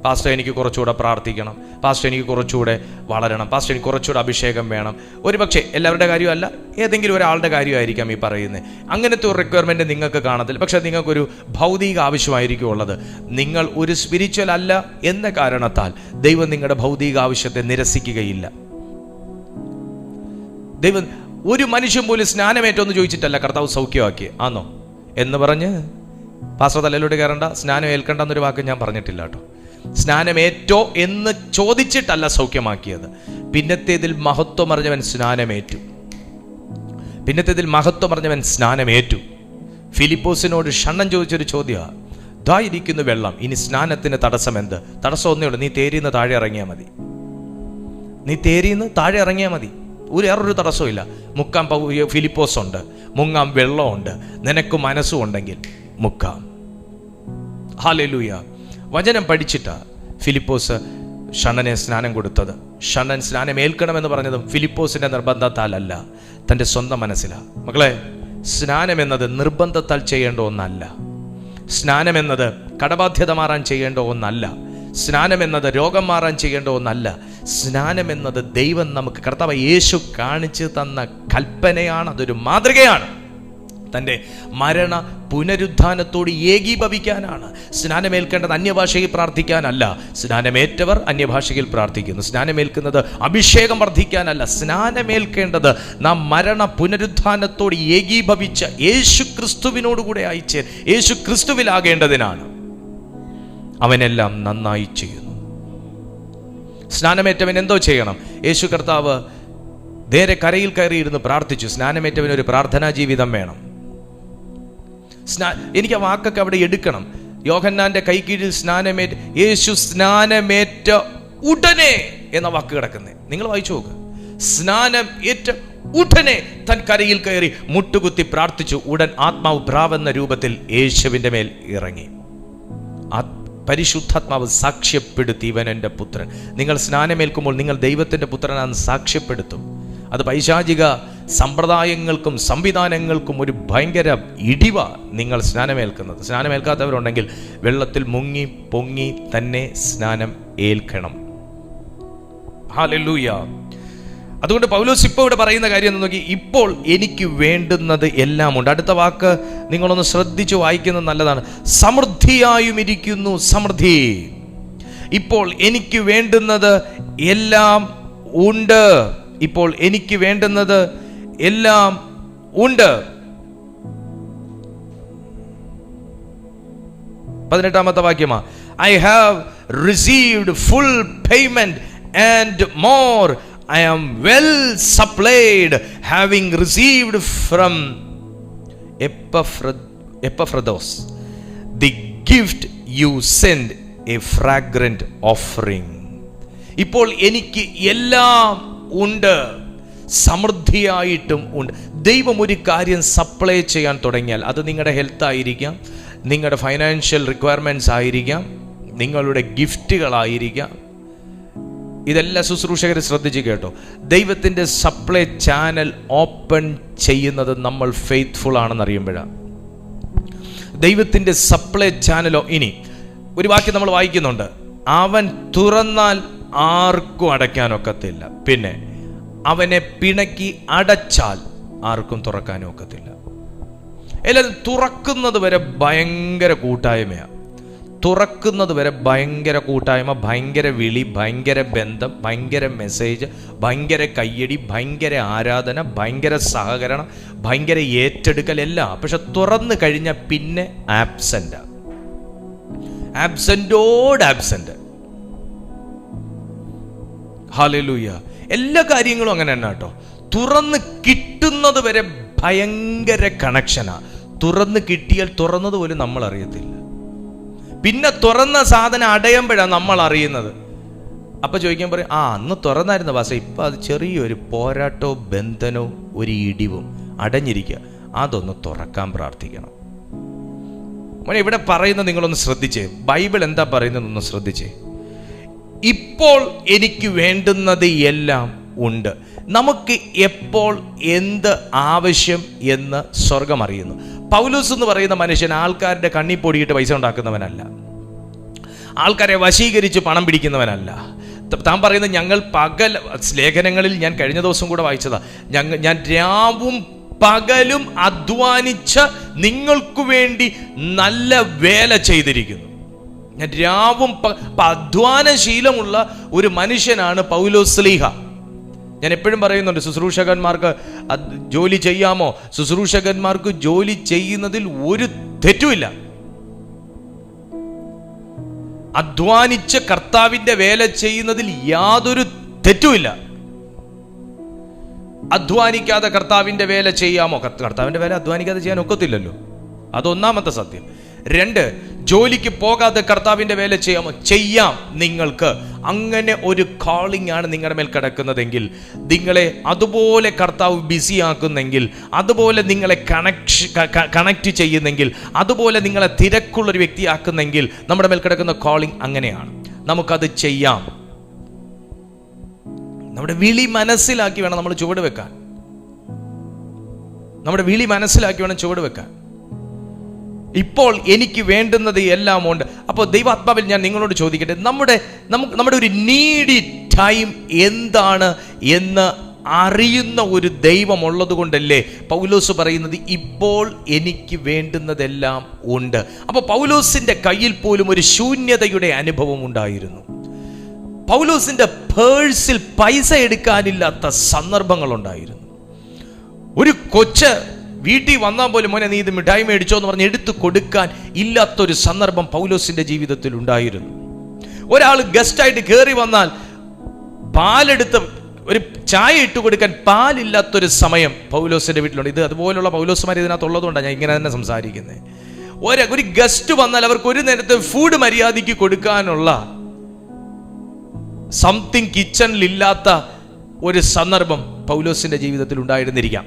പാസ്റ്റർ എനിക്ക് കുറച്ചുകൂടെ പ്രാർത്ഥിക്കണം, പാസ്റ്റർ എനിക്ക് കുറച്ചുകൂടെ വളരണം, പാസ്റ്റർ എനിക്ക് കുറച്ചുകൂടെ അഭിഷേകം വേണം. ഒരു പക്ഷേ എല്ലാവരുടെ കാര്യമല്ല, ഏതെങ്കിലും ഒരാളുടെ കാര്യമായിരിക്കാം ഈ പറയുന്നത്. അങ്ങനത്തെ ഒരു റിക്വയർമെൻറ്റ് നിങ്ങൾക്ക് കാണത്തില്ല. പക്ഷേ നിങ്ങൾക്കൊരു ഭൗതിക ആവശ്യമായിരിക്കും ഉള്ളത്. നിങ്ങൾ ഒരു സ്പിരിച്വൽ അല്ല എന്ന കാരണത്താൽ ദൈവം നിങ്ങളുടെ ഭൗതിക ആവശ്യത്തെ നിരസിക്കുകയില്ല. ദൈവം ഒരു മനുഷ്യൻ പോലും സ്നാനമേറ്റോന്ന് ചോദിച്ചിട്ടല്ല കർത്താവ് സൗഖ്യമാക്കി ആണോ എന്ന് പറഞ്ഞ് പാസ്റ്റർ തലയിലൂടെ കയറണ്ട, സ്നാനം ഏൽക്കണ്ട എന്നൊരു വാക്ക് ഞാൻ പറഞ്ഞിട്ടില്ല കേട്ടോ. സ്നാനമേറ്റോ എന്ന് ചോദിച്ചിട്ടല്ല സൗഖ്യമാക്കിയത്. പിന്നത്തേതിൽ മഹത്വം അറിഞ്ഞവൻ സ്നാനമേറ്റു. പിന്നത്തേതിൽ മഹത്വം അറിഞ്ഞവൻ സ്നാനമേറ്റു. ഫിലിപ്പോസിനോട് ഷണ്ണൻ ചോദിച്ചൊരു ചോദ്യമാണ്, ദാ ഇരിക്കുന്നു വെള്ളം, ഇനി സ്നാനത്തിന് തടസ്സം എന്ത്? തടസ്സം ഒന്നേ ഉള്ളൂ, നീ തേരിന്ന് താഴെ ഇറങ്ങിയാൽ മതി. നീ തേരിന്ന് താഴെ ഇറങ്ങിയാൽ മതി. വേറൊരു തടസ്സവും ഇല്ല. മുക്കാൻ ഫിലിപ്പോസ് ഉണ്ട്, മുങ്ങാൻ വെള്ളമുണ്ട്, നിനക്ക് മനസ്സും ഉണ്ടെങ്കിൽ മുക്കാം. ഹല്ലേലൂയ. വചനം പഠിച്ചിട്ടാ ഫിലിപ്പോസ് ഷണ്ണനെ സ്നാനം കൊടുത്തത്. ഷണ്ണൻ സ്നാനം ഏൽക്കണമെന്ന് പറഞ്ഞതും ഫിലിപ്പോസിന്റെ നിർബന്ധത്താലല്ല, തൻ്റെ സ്വന്തം മനസ്സിലാണ്. മക്കളെ, സ്നാനം എന്നത് നിർബന്ധത്താൽ ചെയ്യേണ്ട ഒന്നല്ല. സ്നാനം എന്നത് കടബാധ്യത മാറാൻ ചെയ്യേണ്ട ഒന്നല്ല. സ്നാനം എന്നത് രോഗം മാറാൻ ചെയ്യേണ്ട ഒന്നല്ല. സ്നാനം എന്നത് ദൈവം നമുക്ക്, കർത്താവ് യേശു കാണിച്ചു തന്ന കൽപ്പനയാണ്. അതൊരു മാതൃകയാണ്. തൻ്റെ മരണ പുനരുദ്ധാനത്തോട് ഏകീഭവിക്കാനാണ്. സ്നാനമേൽക്കേണ്ടത് അന്യഭാഷയിൽ പ്രാർത്ഥിക്കാനല്ല. സ്നാനമേറ്റവർ അന്യഭാഷയിൽ പ്രാർത്ഥിക്കുന്നു. സ്നാനമേൽക്കുന്നത് അഭിഷേകം വർദ്ധിക്കാനല്ല. സ്നാനമേൽക്കേണ്ടത് നാം മരണ പുനരുദ്ധാനത്തോട് ഏകീഭവിച്ച യേശു ക്രിസ്തുവിനോടുകൂടെ അയച്ച് യേശു ക്രിസ്തുവിലാകേണ്ടതിനാണ്. അവനെല്ലാം നന്നായി ചെയ്യുന്നു. സ്നാനമേറ്റവൻ എന്തോ ചെയ്യണം? യേശു കർത്താവ് നേരെ കരയിൽ കയറിയിരുന്ന് പ്രാർത്ഥിച്ചു. സ്നാനമേറ്റവന് ഒരു പ്രാർത്ഥനാ ജീവിതം വേണം. എനിക്ക് ആ വാക്കൊക്കെ അവിടെ എടുക്കണം. യോഹന്നാന്റെ കൈ കീഴിൽ സ്നാനമേറ്റ്, യേശു സ്നാനമേറ്റ ഉടനെ എന്ന വാക്ക് കിടക്കുന്നേ, നിങ്ങൾ വായിച്ചു നോക്ക്. സ്നാനം ഏറ്റ ഉടനെ തൻ കരയിൽ കയറി മുട്ടുകുത്തി പ്രാർത്ഥിച്ചു. ഉടൻ ആത്മാവ് പ്രാവെന്ന രൂപത്തിൽ യേശുവിന്റെ മേൽ ഇറങ്ങി. പരിശുദ്ധാത്മാവ് സാക്ഷ്യപ്പെടുത്തി, ഇവൻ എൻ്റെ പുത്രൻ. നിങ്ങൾ സ്നാനമേൽക്കുമ്പോൾ നിങ്ങൾ ദൈവത്തിൻ്റെ പുത്രനാണെന്ന് സാക്ഷ്യപ്പെടുത്തും. അത് പൈശാചിക സമ്പ്രദായങ്ങൾക്കും സംവിധാനങ്ങൾക്കും ഒരു ഭയങ്കര ഇടിവ നിങ്ങൾ സ്നാനമേൽക്കുന്നത്. സ്നാനമേൽക്കാത്തവരുണ്ടെങ്കിൽ വെള്ളത്തിൽ മുങ്ങി പൊങ്ങി തന്നെ സ്നാനം ഏൽക്കണം. ഹല്ലേലൂയ. അതുകൊണ്ട് പൗലോസ് ഇപ്പോൾ ഇവിടെ പറയുന്ന കാര്യം എന്ന് നോക്കി, ഇപ്പോൾ എനിക്ക് വേണ്ടുന്നത് എല്ലാം ഉണ്ട്. അടുത്ത വാക്ക് നിങ്ങളൊന്ന് ശ്രദ്ധിച്ചു വായിക്കുന്നത് നല്ലതാണ്. സമൃദ്ധിയായും ഇരിക്കുന്നു. സമൃദ്ധി. ഇപ്പോൾ എനിക്ക് വേണ്ടുന്നത് എല്ലാം ഉണ്ട്. ഇപ്പോൾ എനിക്ക് വേണ്ടുന്നത് എല്ലാം ഉണ്ട്. 18ാമത്തെ വാക്യമാ, I have received full payment and more. I am well supplied, having received from Epaphroditus the gift you send, a fragrant offering. ഇപ്പോൾ എനിക്ക് എല്ലാം ഉണ്ട്, സമൃദ്ധിയായിട്ടും ഉണ്ട്. ദൈവം ഒരു കാര്യം സപ്ലൈ ചെയ്യാൻ തുടങ്ങിയാൽ, അത് നിങ്ങളുടെ ഹെൽത്ത് ആയിരിക്കാം, നിങ്ങളുടെ ഫൈനാൻഷ്യൽ റിക്വയർമെൻറ്റ്സ് ആയിരിക്കാം, നിങ്ങളുടെ ഗിഫ്റ്റുകളായിരിക്കാം. ഇതെല്ലാം ശുശ്രൂഷകർ ശ്രദ്ധിച്ച് കേട്ടോ. ദൈവത്തിൻ്റെ സപ്ലൈ ചാനൽ ഓപ്പൺ ചെയ്യുന്നത് നമ്മൾ ഫെയ്ത്ത്ഫുൾ ആണെന്ന് അറിയുമ്പോഴാണ്. ദൈവത്തിൻ്റെ സപ്ലൈ ചാനലോ, ഇനി ഒരു വാക്യം നമ്മൾ വായിക്കുന്നുണ്ട്, അവൻ തുറന്നാൽ ആർക്കും അടയ്ക്കാനൊക്കത്തില്ല, പിന്നെ അവനെ പിണക്കി അടച്ചാൽ ആർക്കും തുറക്കാനൊക്കത്തില്ല. എല്ലാവരും തുറക്കുന്നത് വരെ ഭയങ്കര കൂട്ടായ്മയാണ്. തുറക്കുന്നത് വരെ ഭയങ്കര കൂട്ടായ്മ, ഭയങ്കര വിളി, ഭയങ്കര ബന്ധം, ഭയങ്കര മെസ്സേജ്, ഭയങ്കര കയ്യടി, ഭയങ്കര ആരാധന, ഭയങ്കര സഹകരണം, ഭയങ്കര ഏറ്റെടുക്കൽ എല്ലാം. പക്ഷെ തുറന്നു കഴിഞ്ഞാൽ പിന്നെ ആബ്സെന്റ്, ആബ്സെന്റോട് ആബ്സെന്റ്. ഹല്ലേലൂയ. എല്ലാ കാര്യങ്ങളും അങ്ങനെ തന്നെ കേട്ടോ. തുറന്ന് കിട്ടുന്നത് വരെ ഭയങ്കര കണക്ഷനാ. തുറന്ന് കിട്ടിയാൽ തുറന്നത് പോലും നമ്മൾ അറിയത്തില്ല. പിന്നെ തുറന്ന സാധനം അടയുമ്പോഴാണ് നമ്മൾ അറിയുന്നത്. അപ്പൊ ചോദിക്കാൻ പറയും, അന്ന് തുറന്നായിരുന്നു പക്ഷേ ഇപ്പൊ അത് ചെറിയൊരു പോരാട്ടവും ബന്ധനവും ഒരു ഇടിവും അടഞ്ഞിരിക്കുക. അതൊന്ന് തുറക്കാൻ പ്രാർത്ഥിക്കണം. ഇവിടെ പറയുന്നത് നിങ്ങളൊന്ന് ശ്രദ്ധിച്ചേ. ബൈബിൾ എന്താ പറയുന്നതെന്നൊന്ന് ശ്രദ്ധിച്ചേ. ഇപ്പോൾ എനിക്ക് വേണ്ടുന്നത് എല്ലാം ഉണ്ട്. നമുക്ക് എപ്പോൾ എന്ത് ആവശ്യം എന്ന് സ്വർഗം അറിയുന്നു. പൗലോസ് എന്ന് പറയുന്ന മനുഷ്യൻ ആൾക്കാരുടെ കണ്ണി പൊടിയിട്ട് പൈസ ഉണ്ടാക്കുന്നവനല്ല. ആൾക്കാരെ വശീകരിച്ച് പണം പിടിക്കുന്നവനല്ല. താൻ പറയുന്നത് ഞങ്ങൾ പകൽ, ലേഖനങ്ങളിൽ ഞാൻ കഴിഞ്ഞ ദിവസം കൂടെ വായിച്ചതാ, ഞാൻ രാവും പകലും അധ്വാനിച്ച് നിങ്ങൾക്ക് വേണ്ടി നല്ല വേല ചെയ്തിരിക്കുന്നു. ഞാൻ രാവും അധ്വാനശീലമുള്ള ഒരു മനുഷ്യനാണ് പൗലോസ് ശ്ലീഹ. ഞാൻ എപ്പോഴും പറയുന്നുണ്ട്, ശുശ്രൂഷകന്മാർക്ക് ജോലി ചെയ്യാമോ? ശുശ്രൂഷകന്മാർക്ക് ജോലി ചെയ്യുന്നതിൽ ഒരു തെറ്റുമില്ല. അധ്വാനിച്ച് കർത്താവിന്റെ വേല ചെയ്യുന്നതിൽ യാതൊരു തെറ്റുമില്ല. അധ്വാനിക്കാതെ കർത്താവിന്റെ വേല ചെയ്യാമോ? കർത്താവിന്റെ വേല അധ്വാനിക്കാതെ ചെയ്യാൻ ഒക്കത്തില്ലല്ലോ. അതൊന്നാമത്തെ സത്യം. 2, ജോലിക്ക് പോകാതെ കർത്താവിന്റെ വേല ചെയ്യാമോ? ചെയ്യാം. നിങ്ങൾക്ക് അങ്ങനെ ഒരു കോളിംഗ് ആണ് നിങ്ങളുടെ മേൽ കിടക്കുന്നതെങ്കിൽ, നിങ്ങളെ അതുപോലെ കർത്താവ് ബിസി ആക്കുന്നെങ്കിൽ, അതുപോലെ നിങ്ങളെ കണക്ട് ചെയ്യുന്നെങ്കിൽ, അതുപോലെ നിങ്ങളെ തിരക്കുള്ളൊരു വ്യക്തിയാക്കുന്നെങ്കിൽ, നമ്മുടെ മേൽ കിടക്കുന്ന കോളിംഗ് അങ്ങനെയാണ്. നമുക്കത് ചെയ്യാം. നമ്മുടെ വിളി മനസ്സിലാക്കി വേണം നമ്മൾ ചുവട് വെക്കാൻ. നമ്മുടെ വിളി മനസ്സിലാക്കി വേണം ചുവട് വെക്കാൻ. ഇപ്പോൾ എനിക്ക് വേണ്ടുന്നത് എല്ലാം ഉണ്ട്. അപ്പോൾ ദൈവാത്മാവിൽ ഞാൻ നിങ്ങളോട് ചോദിക്കട്ടെ, നമ്മുടെ ഒരു നീഡി ടൈം എന്താണ് എന്ന് അറിയുന്ന ഒരു ദൈവം ഉള്ളത് കൊണ്ടല്ലേ പൗലോസ് പറയുന്നത് ഇപ്പോൾ എനിക്ക് വേണ്ടുന്നതെല്ലാം ഉണ്ട്. അപ്പോൾ പൗലോസിന്റെ കയ്യിൽ പോലും ഒരു ശൂന്യതയുടെ അനുഭവം ഉണ്ടായിരുന്നു. പൗലോസിന്റെ പേഴ്സിൽ പൈസ എടുക്കാനില്ലാത്ത സന്ദർഭങ്ങളുണ്ടായിരുന്നു. ഒരു കൊച്ച് വീട്ടിൽ വന്നാൽ പോലും മോനെ നീ ഇത് മിഠായി മേടിച്ചോ എന്ന് പറഞ്ഞ് എടുത്തു കൊടുക്കാൻ ഇല്ലാത്തൊരു സന്ദർഭം പൗലോസിന്റെ ജീവിതത്തിൽ ഉണ്ടായിരുന്നു. ഒരാൾ ഗസ്റ്റായിട്ട് കയറി വന്നാൽ പാലെടുത്ത് ഒരു ചായ ഇട്ട് കൊടുക്കാൻ പാലില്ലാത്തൊരു സമയം പൗലോസിന്റെ വീട്ടിലുണ്ട്. ഇത് അതുപോലുള്ള പൗലോസുമാർ ഇതിനകത്തുള്ളതുകൊണ്ടാണ് ഞാൻ ഇങ്ങനെ തന്നെ സംസാരിക്കുന്നത്. ഒരു ഗസ്റ്റ് വന്നാൽ അവർക്ക് ഒരു നേരത്തെ ഫുഡ് മര്യാദയ്ക്ക് കൊടുക്കാനുള്ള സംതിങ് കിച്ചണിലില്ലാത്ത ഒരു സന്ദർഭം പൗലോസിന്റെ ജീവിതത്തിൽ ഉണ്ടായിരുന്നിരിക്കാം.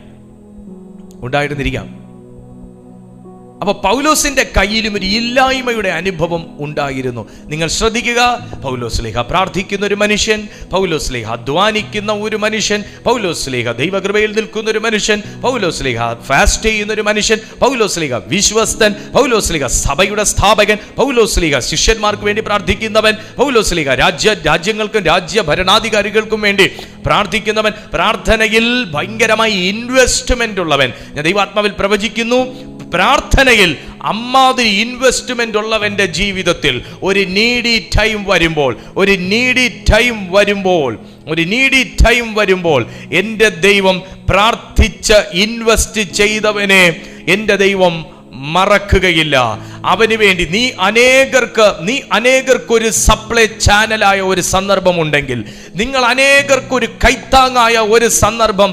അപ്പൊ പൗലോസിന്റെ കയ്യിലും ഒരു ഇല്ലായ്മയുടെ അനുഭവം ഉണ്ടായിരുന്നു. നിങ്ങൾ ശ്രദ്ധിക്കുക, പൗലോസ് ശ്ലീഹ പ്രാർത്ഥിക്കുന്ന ഒരു മനുഷ്യൻ, പൗലോസ് ശ്ലീഹ അധ്വാനിക്കുന്ന ഒരു മനുഷ്യൻ, പൗലോസ് ശ്ലീഹ ദൈവകൃപയിൽ നിൽക്കുന്ന ഒരു മനുഷ്യൻ, പൗലോസ് ശ്ലീഹ ഫാസ്റ്റ് ചെയ്യുന്ന ഒരു മനുഷ്യൻ, പൗലോസ് ശ്ലീഹ വിശ്വസ്തൻ, പൗലോസ് ശ്ലീഹ സഭയുടെ സ്ഥാപകൻ, പൗലോസ് ശ്ലീഹ ശിഷ്യന്മാർക്ക് വേണ്ടി പ്രാർത്ഥിക്കുന്നവൻ, പൗലോസ് ശ്ലീഹ രാജ്യങ്ങൾക്കും രാജ്യ ഭരണാധികാരികൾക്കും വേണ്ടി പ്രാർത്ഥിക്കുന്നവൻ, പ്രാർത്ഥനയിൽ ഭയങ്കരമായി ഇൻവെസ്റ്റ്മെന്റ് ഉള്ളവൻ. ഞാൻ ദൈവാത്മാവിൽ പ്രവചിക്കുന്നു, പ്രാർത്ഥനയിൽ അമ്മാതിരി ഇൻവെസ്റ്റ്മെന്റ് ഉള്ളവന്റെ ജീവിതത്തിൽ ഒരു നീഡി ടൈം വരുമ്പോൾ എൻ്റെ ദൈവം പ്രാർത്ഥിച്ച് ഇൻവെസ്റ്റ് ചെയ്തവനെ എൻ്റെ ദൈവം മറക്കുകയില്ല. അവന് വേണ്ടി നീ അനേകർക്കൊരു സപ്ലൈ ചാനലായ ഒരു സന്ദർഭം ഉണ്ടെങ്കിൽ, നിങ്ങൾ അനേകർക്കൊരു കൈത്താങ്ങായ ഒരു സന്ദർഭം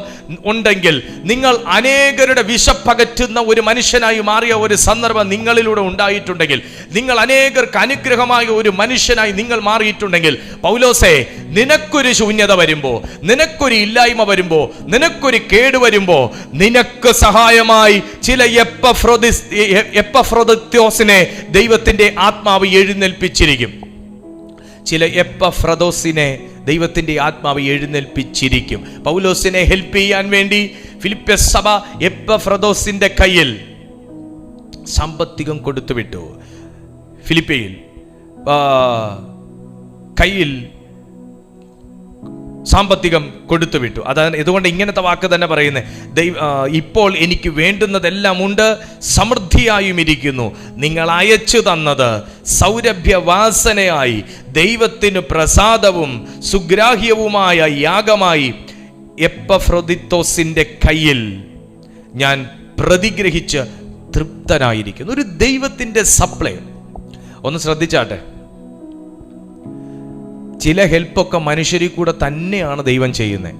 ഉണ്ടെങ്കിൽ, നിങ്ങൾ അനേകരുടെ വിശപ്പകറ്റുന്ന ഒരു മനുഷ്യനായി മാറിയ ഒരു സന്ദർഭം നിങ്ങളിലൂടെ ഉണ്ടായിട്ടുണ്ടെങ്കിൽ, നിങ്ങൾ അനേകർക്ക് അനുഗ്രഹമായ ഒരു മനുഷ്യനായി നിങ്ങൾ മാറിയിട്ടുണ്ടെങ്കിൽ, പൗലോസേ, നിനക്കൊരു ശൂന്യത വരുമ്പോ, നിനക്കൊരു ഇല്ലായ്മ വരുമ്പോ, നിനക്കൊരു കേട് വരുമ്പോ, നിനക്ക് സഹായമായി ചില എപ്പഫ്രൊദിത്തോസിനെ ദൈവത്തിന്റെ ആത്മാവ് എഴുന്നേൽപ്പിച്ചിരിക്കും. പൗലോസിനെ ഹെൽപ്പ് ചെയ്യാൻ വേണ്ടി ഫിലിപ്പിയ സഭ എപ്പഫ്രൊദിത്തോസിന്റെ കയ്യിൽ സാമ്പത്തികം കൊടുത്തുവിട്ടു. ഫിലിപ്പിയിൽ കയ്യിൽ സാമ്പത്തികം കൊടുത്തുവിട്ടു. അതാണ് ഇതുകൊണ്ട് ഇങ്ങനത്തെ വാക്ക് തന്നെ പറയുന്നത്, ഇപ്പോൾ എനിക്ക് വേണ്ടുന്നതെല്ലാം ഉണ്ട്, സമൃദ്ധിയായും ഇരിക്കുന്നു. നിങ്ങൾ അയച്ചു തന്നത് സൗരഭ്യവാസനയായി ദൈവത്തിന് പ്രസാദവും സുഗ്രാഹ്യവുമായ യാഗമായി എപ്പഫ്രൊദിത്തോസിന്റെ കയ്യിൽ ഞാൻ പ്രതിഗ്രഹിച്ച് തൃപ്തനായിരിക്കുന്നു. ഒരു ദൈവത്തിന്റെ സപ്ലൈ. ഒന്ന് ശ്രദ്ധിച്ചാട്ടെ, ചില ഹെൽപ്പൊക്കെ മനുഷ്യരിൽ കൂടെ തന്നെയാണ് ദൈവം ചെയ്യുന്നത്.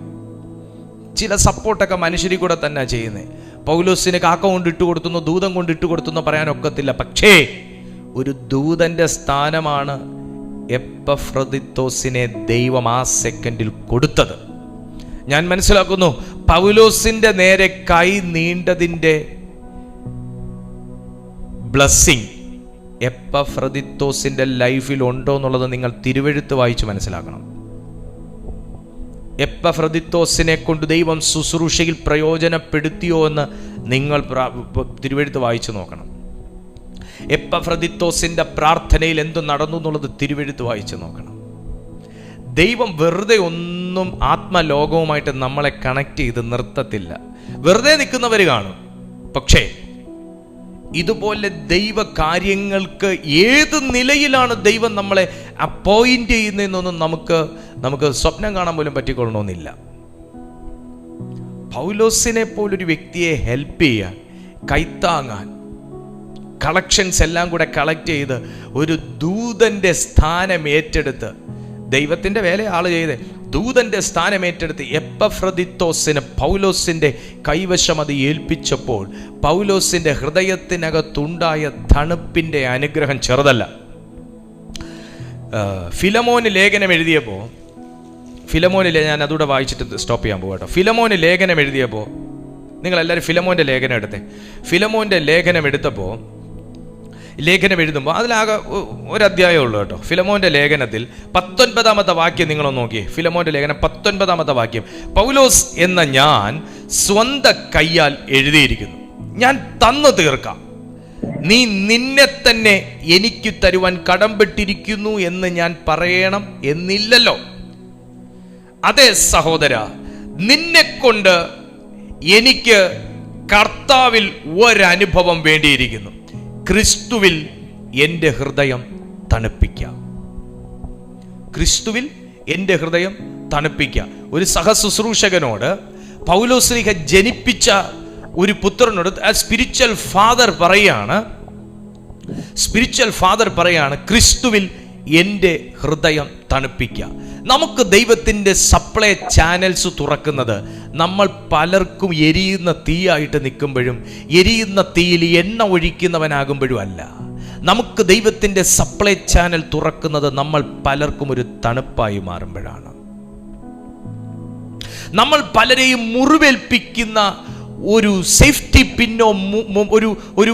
ചില സപ്പോർട്ടൊക്കെ മനുഷ്യരിൽ കൂടെ തന്നെ ചെയ്യുന്നത്. പൗലോസിന് കാക്ക കൊണ്ട് ഇട്ട് കൊടുത്തുന്നോ ദൂതം കൊണ്ട് ഇട്ട് കൊടുത്തുന്നോ പറയാനൊക്കത്തില്ല. പക്ഷേ ഒരു ദൂതന്റെ സ്ഥാനമാണ് എപ്പഫ്രൊദിത്തോസിനെ ദൈവം ആ സെക്കൻഡിൽ കൊടുത്തത്. ഞാൻ മനസ്സിലാക്കുന്നു, പൗലോസിന്റെ നേരെ കൈ നീണ്ടതിൻ്റെ ബ്ലെസ്സിങ് എപ്പഫ്രൊദിത്തോസിന്റെ ലൈഫിൽ ഉണ്ടോ എന്നുള്ളത് നിങ്ങൾ തിരുവെഴുത്ത് വായിച്ച് മനസ്സിലാക്കണം. എപ്പഫ്രൊദിത്തോസിനെ കൊണ്ട് ദൈവം ശുശ്രൂഷയിൽ പ്രയോജനപ്പെടുത്തിയോ എന്ന് നിങ്ങൾ തിരുവെഴുത്ത് വായിച്ചു നോക്കണം. എപ്പഫ്രദിത്തോസിന്റെ പ്രാർത്ഥനയിൽ എന്തു നടന്നു എന്നുള്ളത് തിരുവെഴുത്ത് വായിച്ച് നോക്കണം. ദൈവം വെറുതെ ഒന്നും ആത്മലോകവുമായിട്ട് നമ്മളെ കണക്ട് ചെയ്ത് നിർത്തത്തില്ല. വെറുതെ നിൽക്കുന്നവർ കാണും. പക്ഷേ ഇതുപോലെ ദൈവ കാര്യങ്ങൾക്ക് ഏത് നിലയിലാണ് ദൈവം നമ്മളെ അപ്പോയിന്റ് ചെയ്യുന്നതെന്നൊന്നും നമുക്ക് സ്വപ്നം കാണാൻ പോലും പറ്റിക്കൊള്ളണമെന്നില്ല. പൗലോസിനെ പോലൊരു വ്യക്തിയെ ഹെൽപ്പ് ചെയ്യാൻ, കൈത്താങ്ങാൻ, കളക്ഷൻസ് എല്ലാം കൂടെ കളക്ട് ചെയ്ത് ഒരു ദൂതന്റെ സ്ഥാനം ഏറ്റെടുത്ത്, ദൈവത്തിന്റെ വേല ആള് ചെയ്ത് ദൂതന്റെ സ്ഥാനം ഏറ്റെടുത്ത് എപ്പഫ്രദിത്തോസിന് പൗലോസിന്റെ കൈവശം അത് ഏൽപ്പിച്ചപ്പോൾ പൗലോസിന്റെ ഹൃദയത്തിനകത്തുണ്ടായ തണുപ്പിന്റെ അനുഗ്രഹം ചെറുതല്ല. ഫിലമോന് ലേഖനം എഴുതിയപ്പോൾ, ഫിലമോനിലെ ഞാൻ അതുകൂടെ വായിച്ചിട്ട് സ്റ്റോപ്പ് ചെയ്യാൻ പോകും കേട്ടോ. ഫിലമോന് ലേഖനം എഴുതിയപ്പോൾ, നിങ്ങളെല്ലാവരും ഫിലമോന്റെ ലേഖനം എടുത്തേ. ഫിലമോന്റെ ലേഖനം എടുത്തപ്പോൾ, ലേഖനം എഴുതുമ്പോൾ അതിലാകെ ഒരധ്യായമേ ഉള്ളൂ കേട്ടോ. ഫിലമോന്റെ ലേഖനത്തിൽ 19-ാമത്തെ വാക്യം നിങ്ങളൊന്ന് നോക്കിയേ. ഫിലമോന്റെ ലേഖനം 19-ാമത്തെ വാക്യം, പൗലോസ് എന്ന ഞാൻ സ്വന്തം കയ്യാൽ എഴുതിയിരിക്കുന്നു, ഞാൻ തന്നു തീർക്കാം, നീ നിന്നെ തന്നെ എനിക്ക് തരുവാൻ കടംപെട്ടിരിക്കുന്നു എന്ന് ഞാൻ പറയണം എന്നില്ലല്ലോ. അതെ സഹോദര, നിന്നെ കൊണ്ട് എനിക്ക് കർത്താവിൽ ഒരനുഭവം വേണ്ടിയിരിക്കുന്നു, ക്രിസ്തുവിൽ എൻ്റെ ഹൃദയം തണുപ്പിക്കാം. ക്രിസ്തുവിൽ എൻ്റെ ഹൃദയം തണുപ്പിക്കാം. ഒരു സഹശുശ്രൂഷകനോട് പൗലോസ്ലീഹ ജനിപ്പിച്ച ഒരു പുത്രനോട് സ്പിരിച്വൽ ഫാദർ പറയാണ് ക്രിസ്തുവിൽ എൻ്റെ ഹൃദയം തണുപ്പിക്കുക. നമുക്ക് ദൈവത്തിൻ്റെ സപ്ലൈ ചാനൽസ് തുറക്കുന്നത് നമ്മൾ പലർക്കും എരിയുന്ന തീയായിട്ട് നിൽക്കുമ്പോഴും എരിയുന്ന തീയിൽ എണ്ണ ഒഴിക്കുന്നവനാകുമ്പോഴും അല്ല. നമുക്ക് ദൈവത്തിൻ്റെ സപ്ലൈ ചാനൽ തുറക്കുന്നത് നമ്മൾ പലർക്കും ഒരു തണുപ്പായി മാറുമ്പോഴാണ്. നമ്മൾ പലരെയും മുറിവേൽപ്പിക്കുന്ന ഒരു സേഫ്റ്റി പിന്നോ ഒരു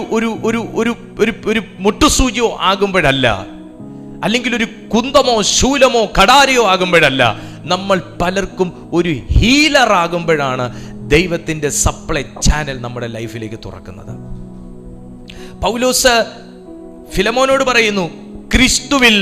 മുട്ടുസൂചിയോ ആകുമ്പോഴല്ല, അല്ലെങ്കിൽ ഒരു കുന്തമോ ശൂലമോ കടാരയോ ആകുമ്പോഴല്ല, നമ്മൾ പലർക്കും ഒരു ഹീലർ ആകുമ്പോഴാണ് ദൈവത്തിൻ്റെ സപ്ലൈ ചാനൽ നമ്മുടെ ലൈഫിലേക്ക് തുറക്കുന്നത്. പൗലോസ് ഫിലമോനോട് പറയുന്നു, ക്രിസ്തുവിൽ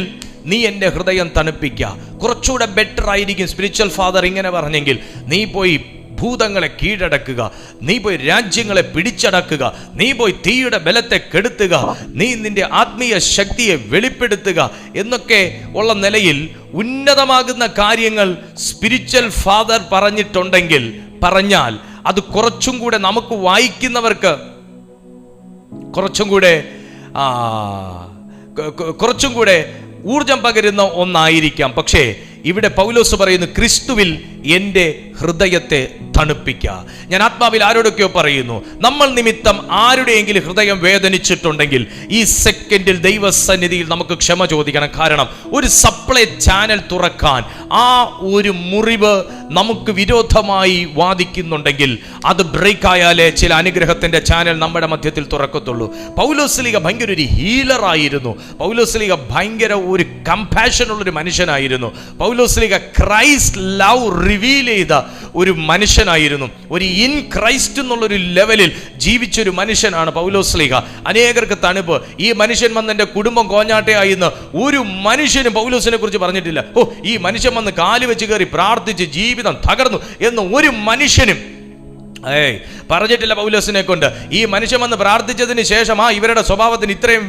നീ എൻ്റെ ഹൃദയം തണുപ്പിക്കുക. കുറച്ചുകൂടെ ബെറ്റർ ആയിരിക്കും സ്പിരിച്വൽ ഫാദർ ഇങ്ങനെ പറഞ്ഞെങ്കിൽ, നീ പോയി ഭൂതങ്ങളെ കീഴടക്കുക, നീ പോയി രാജ്യങ്ങളെ പിടിച്ചടക്കുക, നീ പോയി തീയുടെ ബലത്തെ കെടുത്തുക, നീ നിന്റെ ആത്മീയ ശക്തിയെ വെളിപ്പെടുത്തുക എന്നൊക്കെ ഉള്ള നിലയിൽ ഉന്നതമാകുന്ന കാര്യങ്ങൾ സ്പിരിച്വൽ ഫാദർ പറഞ്ഞാൽ അത് കുറച്ചും കൂടെ നമുക്ക് വായിക്കുന്നവർക്ക് കുറച്ചും കൂടെ ഊർജം പകരുന്ന ഒന്നായിരിക്കാം. പക്ഷേ ഇവിടെ പൗലോസ് പറയുന്നു, ക്രിസ്തുവിൽ എൻ്റെ ഹൃദയത്തെ തണുപ്പിക്കുക. ഞാൻ ആത്മാവിൽ ആരോടൊക്കെയോ പറയുന്നു, നമ്മൾ നിമിത്തം ആരുടെയെങ്കിലും ഹൃദയം വേദനിച്ചിട്ടുണ്ടെങ്കിൽ ഈ സെക്കൻഡിൽ ദൈവസന്നിധിയിൽ നമുക്ക് ക്ഷമ ചോദിക്കണം. കാരണം ഒരു സപ്ലൈ ചാനൽ തുറക്കാൻ ആ ഒരു മുറിവ് നമുക്ക് വിരോധമായി വാദിക്കുന്നുണ്ടെങ്കിൽ അത് ബ്രേക്ക് ആയാലേ ചില അനുഗ്രഹത്തിന്റെ ചാനൽ നമ്മുടെ മധ്യത്തിൽ തുറക്കത്തുള്ളൂ. പൗലോസ്ലീഹ ഭയങ്കര ഒരു ഹീലറായിരുന്നു. പൗലോസ്ലീഹ ഭയങ്കര ഒരു കമ്പാഷൻ ഉള്ളൊരു മനുഷ്യനായിരുന്നു. പൗലോസ്ലീഹ ക്രൈസ്റ്റ് ലവ് റിവീൽ ചെയ്ത ഒരു മനുഷ്യനായിരുന്നു. ഒരു ഇൻ ക്രൈസ്റ്റ് എന്നുള്ളൊരു ലെവലിൽ ജീവിച്ചൊരു മനുഷ്യനാണ് പൗലോസ്ലീഹ. അനേകർക്ക് തണുപ്പ്. ഈ മനുഷ്യൻ വന്ന് എൻ്റെ കുടുംബം കോഞ്ഞാട്ടയായിന്ന് ഒരു മനുഷ്യനും പൗലോസിനെ കുറിച്ച് പറഞ്ഞിട്ടില്ല. ഈ മനുഷ്യൻ വന്ന് കാല് വെച്ച് കയറി പ്രാർത്ഥിച്ച് ജീവിതം തകർന്നു എന്ന് ഒരു മനുഷ്യനും പറഞ്ഞിട്ടില്ല പൗലോസിനെ കൊണ്ട്. ഈ മനുഷ്യൻ വന്ന് പ്രാർത്ഥിച്ചതിന് ശേഷം ഇവരുടെ സ്വഭാവത്തിന് ഇത്രയും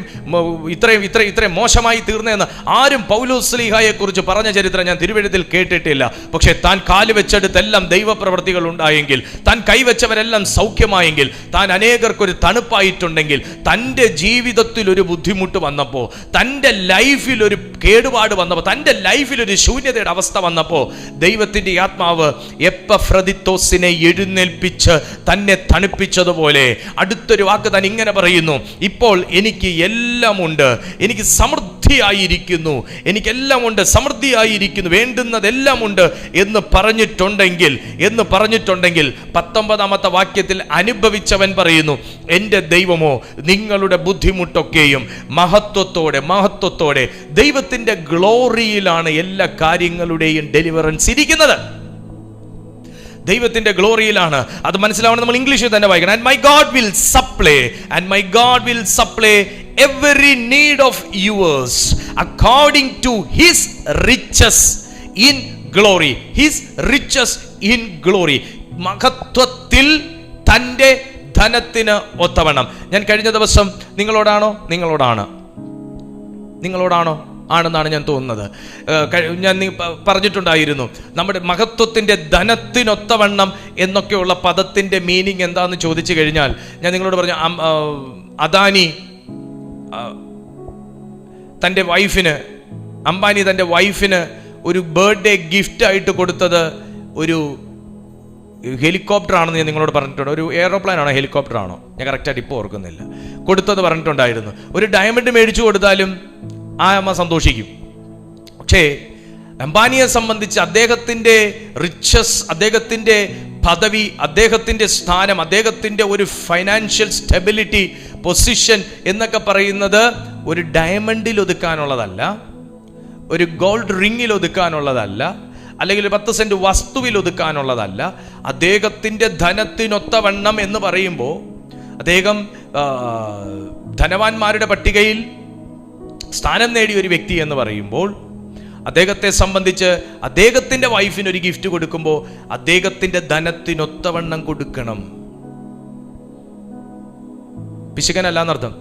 മോശമായി തീർന്നെന്ന് ആരും പൗലോസ്ലീഹയെ കുറിച്ച് പറഞ്ഞ ചരിത്രം ഞാൻ തിരുവെഴുത്തിൽ കേട്ടിട്ടില്ല. പക്ഷെ താൻ കാല് വെച്ചെടുത്തെല്ലാം ദൈവപ്രവർത്തികൾ ഉണ്ടായെങ്കിൽ, താൻ കൈവച്ചവരെല്ലാം സൗഖ്യമായെങ്കിൽ, താൻ അനേകർക്കൊരു തണുപ്പായിട്ടുണ്ടെങ്കിൽ, തൻ്റെ ജീവിതത്തിൽ ഒരു ബുദ്ധിമുട്ട് വന്നപ്പോൾ, തൻ്റെ ലൈഫിൽ ഒരു കേടുപാട് വന്നപ്പോൾ, തൻ്റെ ലൈഫിൽ ഒരു ശൂന്യതയുടെ അവസ്ഥ വന്നപ്പോൾ ദൈവത്തിൻ്റെ ആത്മാവ് എപ്പഫ്രദിത്തോസിനെ എഴുന്നേൽപ്പിച്ച് തന്നെ തണുപ്പിച്ചതുപോലെ അടുത്തൊരു വാക്ക് താൻ ഇങ്ങനെ പറയുന്നു, ഇപ്പോൾ എനിക്ക് എല്ലാം ഉണ്ട്, എനിക്ക് സമൃദ്ധിയായിരിക്കുന്നു, എനിക്കെല്ലാം ഉണ്ട്, സമൃദ്ധിയായിരിക്കുന്നു, വേണ്ടുന്നതെല്ലാം ഉണ്ട് എന്ന് പറഞ്ഞിട്ടുണ്ടെങ്കിൽ 19-ാമത്തെ വാക്യത്തിൽ അനുഭവിച്ചവൻ പറയുന്നു, എൻ്റെ ദൈവമോ നിങ്ങളുടെ ബുദ്ധിമുട്ടൊക്കെയും മഹത്വത്തോടെ ദൈവത്തിൻ്റെ ഗ്ലോറിയിലാണ് എല്ലാ കാര്യങ്ങളുടെയും ഡെലിവറൻസ് ഇരിക്കുന്നത്. ദൈവത്തിന്റെ ഗ്ലോറിയിലാണ്. അത് മനസ്സിലാവണം. നമ്മൾ ഇംഗ്ലീഷിൽ തന്നെ വായിക്കണം. And my God will supply, and my God will supply every need of yours according to his riches in glory. His riches in glory. മഹത്വത്തിൽ തൻ്റെ ധനത്തിന് ഒത്തവണ്ണം. ഞാൻ കഴിഞ്ഞ ദിവസം നിങ്ങളോടാണോ ആണെന്നാണ് ഞാൻ തോന്നുന്നത്. ഞാൻ പറഞ്ഞിട്ടുണ്ടായിരുന്നു, നമ്മുടെ മഹത്വത്തിൻ്റെ ധനത്തിനൊത്തവണ്ണം എന്നൊക്കെയുള്ള പദത്തിൻ്റെ മീനിങ് എന്താണെന്ന് ചോദിച്ചു കഴിഞ്ഞാൽ ഞാൻ നിങ്ങളോട് പറഞ്ഞു, അംബാനി തൻ്റെ വൈഫിന് ഒരു ബർത്ത്ഡേ ഗിഫ്റ്റായിട്ട് കൊടുത്തത് ഒരു ഹെലികോപ്റ്റർ ആണെന്ന് ഞാൻ നിങ്ങളോട് പറഞ്ഞിട്ടുണ്ട്. ഒരു എയറോപ്ലെയിൻ ആണോ ഹെലികോപ്റ്റർ ആണോ, ഞാൻ കറക്റ്റായിട്ട് ഇപ്പോൾ ഓർക്കുന്നില്ല, കൊടുത്തത് പറഞ്ഞിട്ടുണ്ടായിരുന്നു. ഒരു ഡയമണ്ട് മേടിച്ചു കൊടുത്താലും ആ അമ്മ സന്തോഷിക്കും. പക്ഷേ അംബാനിയെ സംബന്ധിച്ച് അദ്ദേഹത്തിൻ്റെ റിച്ചസ്, അദ്ദേഹത്തിൻ്റെ പദവി, അദ്ദേഹത്തിൻ്റെ സ്ഥാനം, അദ്ദേഹത്തിൻ്റെ ഒരു ഫൈനാൻഷ്യൽ സ്റ്റെബിലിറ്റി, പൊസിഷൻ എന്നൊക്കെ പറയുന്നത് ഒരു ഡയമണ്ടിൽ ഒതുക്കാനുള്ളതല്ല, ഒരു ഗോൾഡ് റിങ്ങിൽ ഒതുക്കാനുള്ളതല്ല, അല്ലെങ്കിൽ 10 സെന്റ് വസ്തുവിൽ ഒതുക്കാനുള്ളതല്ല. അദ്ദേഹത്തിൻ്റെ ധനത്തിനൊത്തവണ്ണം എന്ന് പറയുമ്പോൾ, അദ്ദേഹം ധനവാന്മാരുടെ പട്ടികയിൽ സ്ഥാനം നേടിയ ഒരു വ്യക്തി എന്ന് പറയുമ്പോൾ, അദ്ദേഹത്തെ സംബന്ധിച്ച് അദ്ദേഹത്തിൻ്റെ വൈഫിന് ഒരു ഗിഫ്റ്റ് കൊടുക്കുമ്പോൾ അദ്ദേഹത്തിൻ്റെ ധനത്തിനൊത്തവണ്ണം കൊടുക്കണം. പിശുക്കനല്ല എന്നർത്ഥം.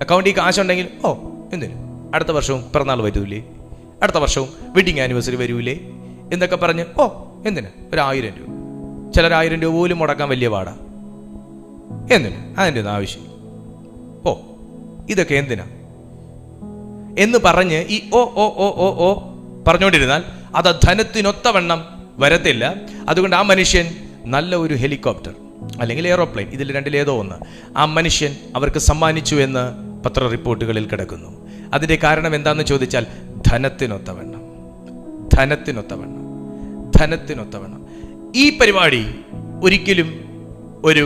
അക്കൗണ്ടിൽ കാശുണ്ടെങ്കിൽ എന്തിന്, അടുത്ത വർഷവും പിറന്നാൾ വരൂലേ, അടുത്ത വർഷവും വെഡിങ് ആനിവേഴ്സറി വരൂലേ എന്നൊക്കെ പറഞ്ഞ് എന്തിന് ഒരു 1000 രൂപ, ചിലർ 1000 രൂപ പോലും മുടക്കാൻ വലിയ പാടാ. എന്തിന്, അതിൻ്റെ ഒന്നും ആവശ്യം, ഇതൊക്കെ എന്തിനാ എന്ന് പറഞ്ഞ് ഈ പറഞ്ഞുകൊണ്ടിരുന്നാൽ അത് ധനത്തിനൊത്തവണ്ണം വരത്തില്ല. അതുകൊണ്ട് ആ മനുഷ്യൻ നല്ല ഒരു ഹെലികോപ്റ്റർ അല്ലെങ്കിൽ എയറോപ്ലെയിൻ, ഇതിൽ രണ്ടിലേതോ ഒന്ന് ആ മനുഷ്യൻ അവർക്ക് സമ്മാനിച്ചു എന്ന് പത്ര റിപ്പോർട്ടുകളിൽ കിടക്കുന്നു. അതിൻ്റെ കാരണം എന്താണെന്ന് ചോദിച്ചാൽ ധനത്തിനൊത്തവണ്ണം. ഈ പരിപാടി ഒരിക്കലും ഒരു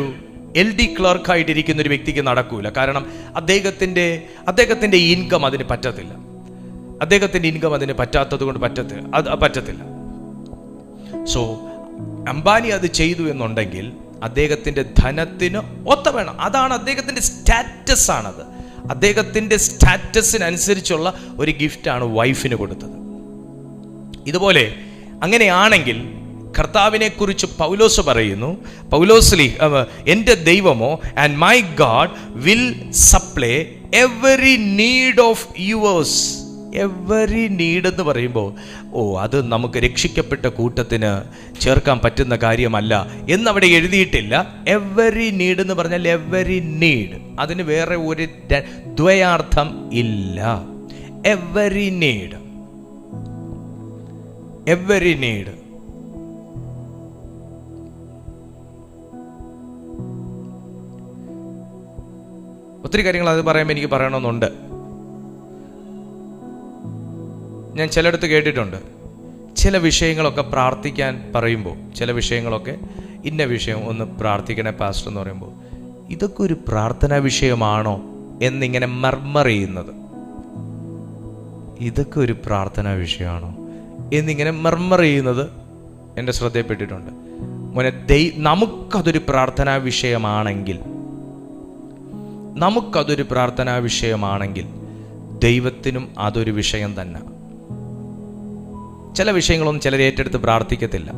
LD ക്ലർക്കായിട്ടിരിക്കുന്ന ഒരു വ്യക്തിക്ക് നടക്കൂല. കാരണം അദ്ദേഹത്തിൻ്റെ ഇൻകം അതിന് പറ്റത്തില്ല. അദ്ദേഹത്തിൻ്റെ ഇൻകം അതിന് പറ്റാത്തത് കൊണ്ട് പറ്റത്തില്ല. സോ അംബാനി അത് ചെയ്തു എന്നുണ്ടെങ്കിൽ അദ്ദേഹത്തിൻ്റെ ധനത്തിന് ഒത്തവേണം. അതാണ് അദ്ദേഹത്തിൻ്റെ സ്റ്റാറ്റസ് ആണത്. അദ്ദേഹത്തിൻ്റെ സ്റ്റാറ്റസിനനുസരിച്ചുള്ള ഒരു ഗിഫ്റ്റാണ് വൈഫിന് കൊടുത്തത്. ഇതുപോലെ അങ്ങനെയാണെങ്കിൽ കർത്താവിനെ കുറിച്ച് പൗലോസ് പറയുന്നു, എൻ്റെ ദൈവമോ and my God will supply every need of yours. Every need എന്ന് പറയുമ്പോൾ അത് നമുക്ക് രക്ഷിക്കപ്പെട്ട കൂട്ടത്തിന് ചേർക്കാൻ പറ്റുന്ന കാര്യമല്ല എന്നവിടെ എഴുതിയിട്ടില്ല. എവറി നീഡ് എന്ന് പറഞ്ഞാൽ എവറി നീഡ്, അതിന് വേറെ ഒരു ദ്വയാർത്ഥം ഇല്ല. Every need. ഒത്തിരി കാര്യങ്ങൾ അത് പറയുമ്പോൾ എനിക്ക് പറയണമെന്നുണ്ട്. ഞാൻ ചിലയിടത്ത് കേട്ടിട്ടുണ്ട്, ചില വിഷയങ്ങളൊക്കെ പ്രാർത്ഥിക്കാൻ പറയുമ്പോൾ, ചില വിഷയങ്ങളൊക്കെ ഇന്ന വിഷയം ഒന്ന് പ്രാർത്ഥിക്കണേ പാസ്റ്റർ എന്ന് പറയുമ്പോൾ, ഇതൊക്കെ ഒരു പ്രാർത്ഥനാ വിഷയമാണോ എന്നിങ്ങനെ മർമർ ചെയ്യുന്നത്. ഇതൊക്കെ ഒരു പ്രാർത്ഥനാ വിഷയമാണോ എന്നിങ്ങനെ മർമർ ചെയ്യുന്നത് എൻ്റെ ശ്രദ്ധയിൽപ്പെട്ടിട്ടുണ്ട്. മോനെ, നമുക്കതൊരു പ്രാർത്ഥനാ വിഷയമാണെങ്കിൽ ദൈവത്തിനും അതൊരു വിഷയം തന്നെ. ചില വിഷയങ്ങളൊന്നും ചിലർ ഏറ്റെടുത്ത് പ്രാർത്ഥിക്കത്തില്ല.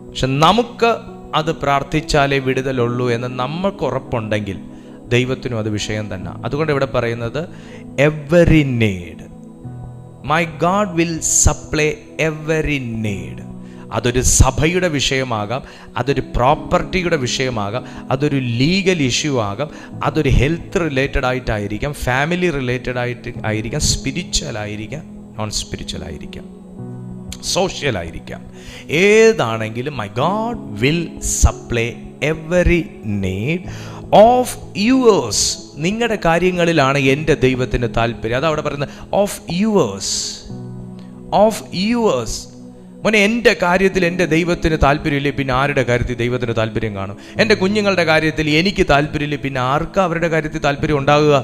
പക്ഷെ നമുക്ക് അത് പ്രാർത്ഥിച്ചാലേ വിടുതലുള്ളൂ എന്ന് നമ്മൾക്ക് ഉറപ്പുണ്ടെങ്കിൽ ദൈവത്തിനും അത് വിഷയം തന്നെ. അതുകൊണ്ട് ഇവിടെ പറയുന്നത് every need, my God will supply every need. അതൊരു സഭയുടെ വിഷയമാകാം, അതൊരു പ്രോപ്പർട്ടിയുടെ വിഷയമാകാം, അതൊരു ലീഗൽ ഇഷ്യൂ ആകാം, അതൊരു ഹെൽത്ത് റിലേറ്റഡ് ആയിട്ടായിരിക്കാം, ഫാമിലി റിലേറ്റഡ് ആയിരിക്കാം, സ്പിരിച്വൽ ആയിരിക്കാം, നോൺ സ്പിരിച്വൽ ആയിരിക്കാം, സോഷ്യൽ ആയിരിക്കാം. ഏതാണെങ്കിലും my God will supply every need of yours. നിങ്ങളുടെ കാര്യങ്ങളിലാണ് എൻ്റെ ദൈവത്തിന് താല്പര്യം. അതവിടെ പറയുന്നത് ഓഫ് യുവേഴ്സ്. മോനെ, എൻ്റെ കാര്യത്തിൽ എൻ്റെ ദൈവത്തിന് താല്പര്യമില്ലേ, പിന്നെ ആരുടെ കാര്യത്തിൽ ദൈവത്തിന് താല്പര്യം കാണും? എൻ്റെ കുഞ്ഞുങ്ങളുടെ കാര്യത്തിൽ എനിക്ക് താല്പര്യമില്ലേ, പിന്നെ ആർക്കാ അവരുടെ കാര്യത്തിൽ താല്പര്യം ഉണ്ടാകുക?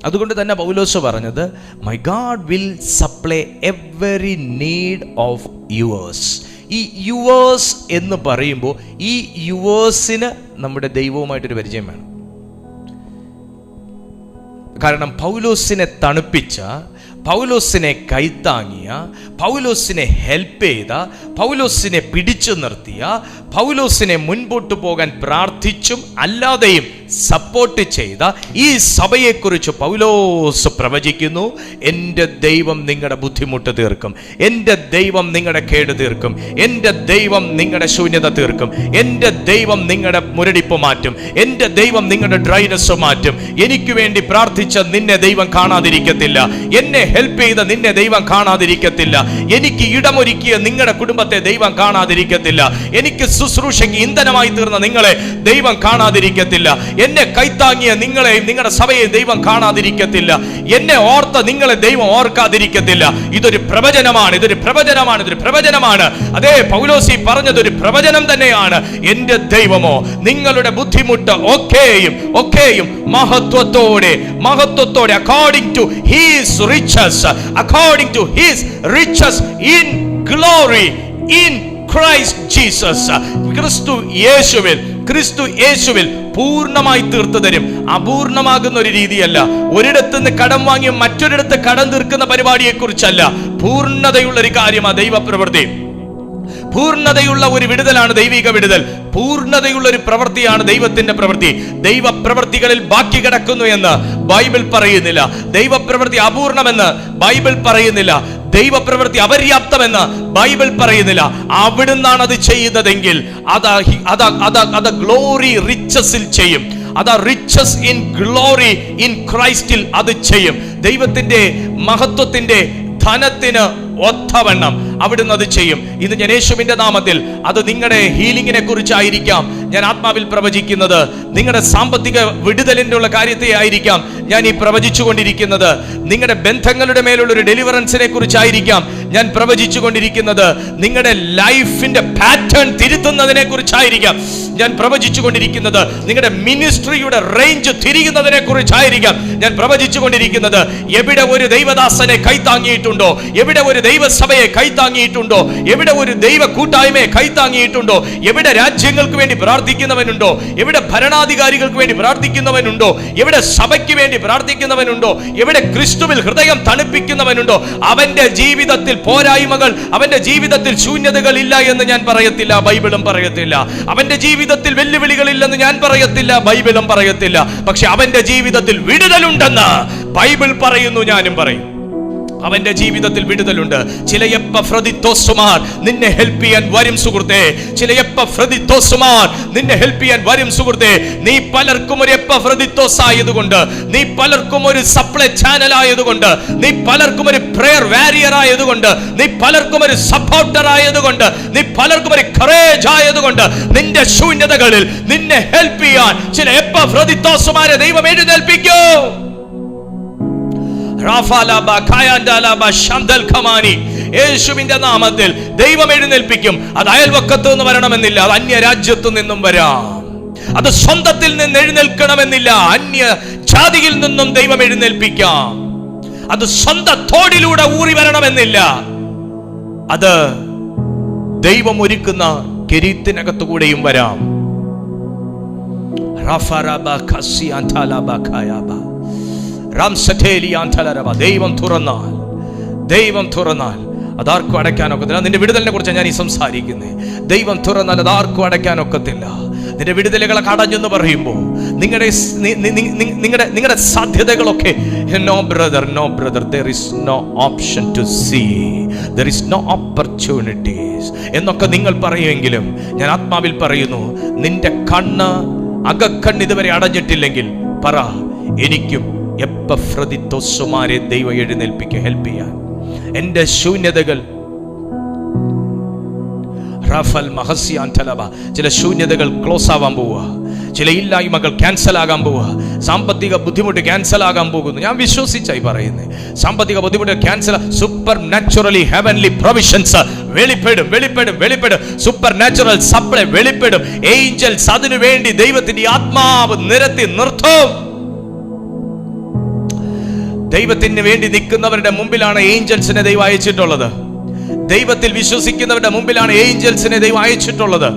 അതുകൊണ്ട് തന്നെ പൗലോസ് പറഞ്ഞത് my God will supply every need of yours. ഈ യുവേഴ്സ് എന്ന് പറയുമ്പോൾ ഈ യുവേഴ്സിന് നമ്മുടെ ദൈവവുമായിട്ടൊരു പരിചയം വേണം. കാരണം പൗലോസിനെ തണുപ്പിച്ച, പൗലോസിനെ കൈത്താങ്ങിയ, പൗലോസിനെ ഹെൽപ്പ് ചെയ്ത, പൗലോസിനെ പിടിച്ചു നിർത്തിയ, പൗലോസിനെ മുൻപോട്ട് പോകാൻ പ്രാർത്ഥിച്ചും അല്ലാതെയും സപ്പോർട്ട് ചെയ്ത ഈ സഭയെക്കുറിച്ച് പൗലോസ് പ്രവചിക്കുന്നു. എൻ്റെ ദൈവം നിങ്ങളുടെ ബുദ്ധിമുട്ട് തീർക്കും, എൻ്റെ ദൈവം നിങ്ങളുടെ കേട് തീർക്കും, എൻ്റെ ദൈവം നിങ്ങളുടെ ശൂന്യത തീർക്കും, എൻ്റെ ദൈവം നിങ്ങളുടെ മുരടിപ്പ് മാറ്റും, എൻ്റെ ദൈവം നിങ്ങളുടെ ഡ്രൈനസ് മാറ്റും. എനിക്ക് വേണ്ടി പ്രാർത്ഥിച്ച നിന്നെ ദൈവം കാണാതിരിക്കത്തില്ല, എന്നെ ഹെൽപ്പ് ചെയ്ത നിന്നെ ദൈവം കാണാതിരിക്കത്തില്ല, എനിക്ക് ഇടമൊരുക്കിയ നിങ്ങളുടെ കുടുംബത്തെ ദൈവം കാണാതിരിക്കത്തില്ല, എനിക്ക് ശുശ്രൂഷയ്ക്ക് ഇന്ധനമായി തീർന്ന നിങ്ങളെ ദൈവം കാണാതിരിക്കത്തില്ല, എന്നെ കൈത്താങ്ങിയ നിങ്ങളെയും നിങ്ങളുടെ സഭയെയും ദൈവം കാണാതിരിക്കത്തില്ല, എന്നെ ഓർത്ത നിങ്ങളെ ദൈവം ഓർക്കാതിരിക്കത്തില്ല. ഇതൊരു പ്രവചനമാണ്, ഇതൊരു പ്രവചനമാണ്, ഇതൊരു പ്രവചനമാണ്. അതേ പൗലോസി പറഞ്ഞതൊരു പ്രവചനം തന്നെയാണ്. എൻ്റെ ദൈവമോ നിങ്ങളുടെ ബുദ്ധിമുട്ട് ഒക്കെയും മഹത്വത്തോടെ according to his riches in glory in Christ Jesus, ക്രിസ്തു യേശുവിൽ പൂർണ്ണമായി തീർത്തു തരും. അപൂർണമാകുന്ന ഒരു രീതിയല്ല, ഒരിടത്ത് നിന്ന് കടം വാങ്ങി മറ്റൊരിടത്ത് കടം തീർക്കുന്ന പരിപാടിയെ കുറിച്ചല്ല. പൂർണ്ണതയുള്ള ഒരു കാര്യമാണ് ദൈവപ്രവൃത്തി. പൂർണ്ണതയുള്ള ഒരു വിടുതലാണ് ദൈവിക വിടുതൽ. പൂർണ്ണതയുള്ള ഒരു പ്രവൃത്തിയാണ് ദൈവത്തിന്റെ പ്രവൃത്തി. ദൈവപ്രവൃത്തികളിൽ ബാക്കി കിടക്കുന്നു എന്ന് ബൈബിൾ പറയുന്നില്ല. ദൈവപ്രവൃത്തി അപൂർണമെന്ന് ബൈബിൾ പറയുന്നില്ല. ദൈവപ്രവൃത്തി അപര്യാപ്തമെന്ന് ബൈബിൾ പറയുന്നില്ല. അവിടുന്നാണ് അത് ചെയ്യുന്നതെങ്കിൽ അത് ഗ്ലോറി റിച്ചസിൽ ചെയ്യും. അതാ റിച്ചസ് ഇൻ ഗ്ലോറി ഇൻ ക്രൈസ്റ്റിൽ അത് ചെയ്യും. ദൈവത്തിന്റെ മഹത്വത്തിന്റെ ധനത്തിന് ഒത്തവണ്ണം അവിടുന്ന് അത് ചെയ്യും. ഇന്ന് ഞാൻ യേശുവിന്റെ നാമത്തിൽ, അത് നിങ്ങളുടെ ഹീലിംഗിനെ കുറിച്ചായിരിക്കാം ഞാൻ ആത്മാവിൽ പ്രവചിക്കുന്നത്, നിങ്ങളുടെ സാമ്പത്തിക വിടുതലിന്റെ ഉള്ള കാര്യത്തെ ആയിരിക്കാം ഞാൻ ഈ പ്രവചിച്ചു കൊണ്ടിരിക്കുന്നത്, നിങ്ങളുടെ ബന്ധങ്ങളുടെ മേലുള്ള ഒരു ഡെലിവറൻസിനെ കുറിച്ചായിരിക്കാം ഞാൻ പ്രവചിച്ചു കൊണ്ടിരിക്കുന്നത്, നിങ്ങളുടെ ലൈഫിന്റെ പാറ്റേൺ തിരുത്തുന്നതിനെ കുറിച്ചായിരിക്കാം ഞാൻ പ്രവചിച്ചു കൊണ്ടിരിക്കുന്നത്, നിങ്ങളുടെ മിനിസ്ട്രിയുടെ റേഞ്ച് തിരിയുന്നതിനെ കുറിച്ചായിരിക്കാം ഞാൻ പ്രവചിച്ചു കൊണ്ടിരിക്കുന്നത്. എവിടെ ഒരു ദൈവദാസനെ കൈത്താങ്ങിയിട്ടുണ്ടോ, എവിടെ ഒരു ദൈവസഭയെ കൈത്താങ്ങിയിട്ടുണ്ടോ, എവിടെ ഒരു ദൈവ കൂട്ടായ്മയെ കൈത്താങ്ങിയിട്ടുണ്ടോ, എവിടെ രാജ്യങ്ങൾക്ക് വേണ്ടി പ്രാർത്ഥിക്കുന്നവനുണ്ടോ, എവിടെ ഭരണാധികാരികൾക്ക് വേണ്ടി പ്രാർത്ഥിക്കുന്നവനുണ്ടോ, എവിടെ സഭയ്ക്ക് വേണ്ടി പ്രാർത്ഥിക്കുന്നവനുണ്ടോ, എവിടെ ക്രിസ്തുവിൽ ഹൃദയം തണുപ്പിക്കുന്നവനുണ്ടോ, അവന്റെ ജീവിതത്തിൽ പോരായ്മകൾ, അവന്റെ ജീവിതത്തിൽ ശൂന്യതകൾ ഇല്ല എന്ന് ഞാൻ പറയത്തില്ല, ബൈബിളും പറയത്തില്ല. അവന്റെ ജീവിതത്തിൽ വെല്ലുവിളികളില്ലെന്ന് ഞാൻ പറയത്തില്ല, ബൈബിളും പറയത്തില്ല. പക്ഷെ അവന്റെ ജീവിതത്തിൽ വിടുതലുണ്ടെന്ന് ബൈബിൾ പറയുന്നു, ഞാനും പറയും. അവന്റെ ജീവിതത്തിൽ വിടുതലുണ്ട്. ചില എപ്പഫ്രദിത്തോസുമാർ നിന്നെ ഹെൽപ്പ് ചെയ്യാൻ വരും സുഹൃത്തേ, ചില എപ്പഫ്രദിത്തോസുമാർ നിന്നെ ഹെൽപ്പ് ചെയ്യാൻ വരും സുഹൃത്തേ. നീ പലർക്കും ഒരു എപ്പഫ്രദിത്തോസ് ആയതുകൊണ്ട്, നീ പലർക്കും ഒരു സപ്ലൈ ചാനൽ ആയതുകൊണ്ട്, നീ പലർക്കും ഒരു പ്രെയർ വാരിയർ ആയതുകൊണ്ട്, നീ പലർക്കും ഒരു സപ്പോർട്ടർ ആയതുകൊണ്ട്, നീ പലർക്കും ഒരു കറേജ് ആയതുകൊണ്ട്, നിന്റെ ശൂന്യതകളിൽ നിന്നെ ഹെൽപ്പ് ചെയ്യാൻ ചില എപ്പഫ്രദിത്തോസുമാരെ ദൈവം എഴുന്നേൽപ്പിക്കും. യേശുവിന്റെ നാമത്തിൽ ദൈവം എഴുന്നേൽപ്പിക്കും. അത് അയൽവക്കത്തു നിന്ന് വരണമെന്നില്ല, അത് അന്യ രാജ്യത്തു നിന്നും വരാം. അത് സ്വന്തത്തിൽ നിന്ന് എഴുന്നേൽക്കണമെന്നില്ല, അന്യ ജാതിയിൽ നിന്നും ദൈവം എഴുന്നേൽപ്പിക്കാം. അത് സ്വന്തം തോടിലൂടെ ഊറി വരണമെന്നില്ല, അത് ദൈവം ഒരുക്കുന്ന കെരീത്തിനകത്തുകൂടെയും വരാം. ദൈവം തുറന്നാൽ അതാർക്കും അടയ്ക്കാനൊക്കത്തില്ല. നിന്റെ വിടുതലിനെ കുറിച്ച് ഞാൻ ഈ സംസാരിക്കുന്നത്. ദൈവം തുറന്നാൽ അതാർക്കും അടയ്ക്കാനൊക്കത്തില്ല. നിന്റെ വിടുതലുകളെ കടഞ്ഞെന്ന് പറയുമ്പോൾ നിങ്ങളുടെ സാധ്യതകളൊക്കെ no brother there is no option to see, there is no opportunities എന്നൊക്കെ നിങ്ങൾ പറയുമെങ്കിലും ഞാൻ ആത്മാവിൽ പറയുന്നു, നിന്റെ അകക്കണ്ണ് ഇതുവരെ അടഞ്ഞിട്ടില്ലെങ്കിൽ പറ, എനിക്കും എപ്പഫ്രദിത്തോസുമാരെ ദൈവം എഴുന്നേൽപ്പിക്കുക, ഹെൽപ്പ് ചെയ്യാൻ. എന്റെ ശൂന്യതകൾ ചില ശൂന്യതകൾ ക്ലോസ് ആവാൻ പോവുക, ചില ഇല്ലായ്മകൾ ക്യാൻസൽ ആകാൻ പോവുക, സാമ്പത്തിക ബുദ്ധിമുട്ട് ക്യാൻസൽ ആകാൻ പോകുന്നു. ഞാൻ വിശ്വസിച്ചായി പറയുന്നത്, സാമ്പത്തിക ബുദ്ധിമുട്ട് cancel, supernaturally heavenly provisions വെളിപ്പെടും. സൂപ്പർ നാച്ചുറൽ സപ്ലൈ വെളിപ്പെടും. ഏഞ്ചൽസ് അതിനു വേണ്ടി ദൈവത്തിന്റെ ആത്മാവ് നിരത്തി നിർത്തും. ദൈവത്തിന് വേണ്ടി നിൽക്കുന്നവരുടെ മുമ്പിലാണ് ഏഞ്ചൽസിനെ ദൈവം അയച്ചിട്ടുള്ളത്. ദൈവത്തിൽ വിശ്വസിക്കുന്നവരുടെ മുമ്പിലാണ് ഏഞ്ചൽസിനെ ദൈവം അയച്ചിട്ടുള്ളത്.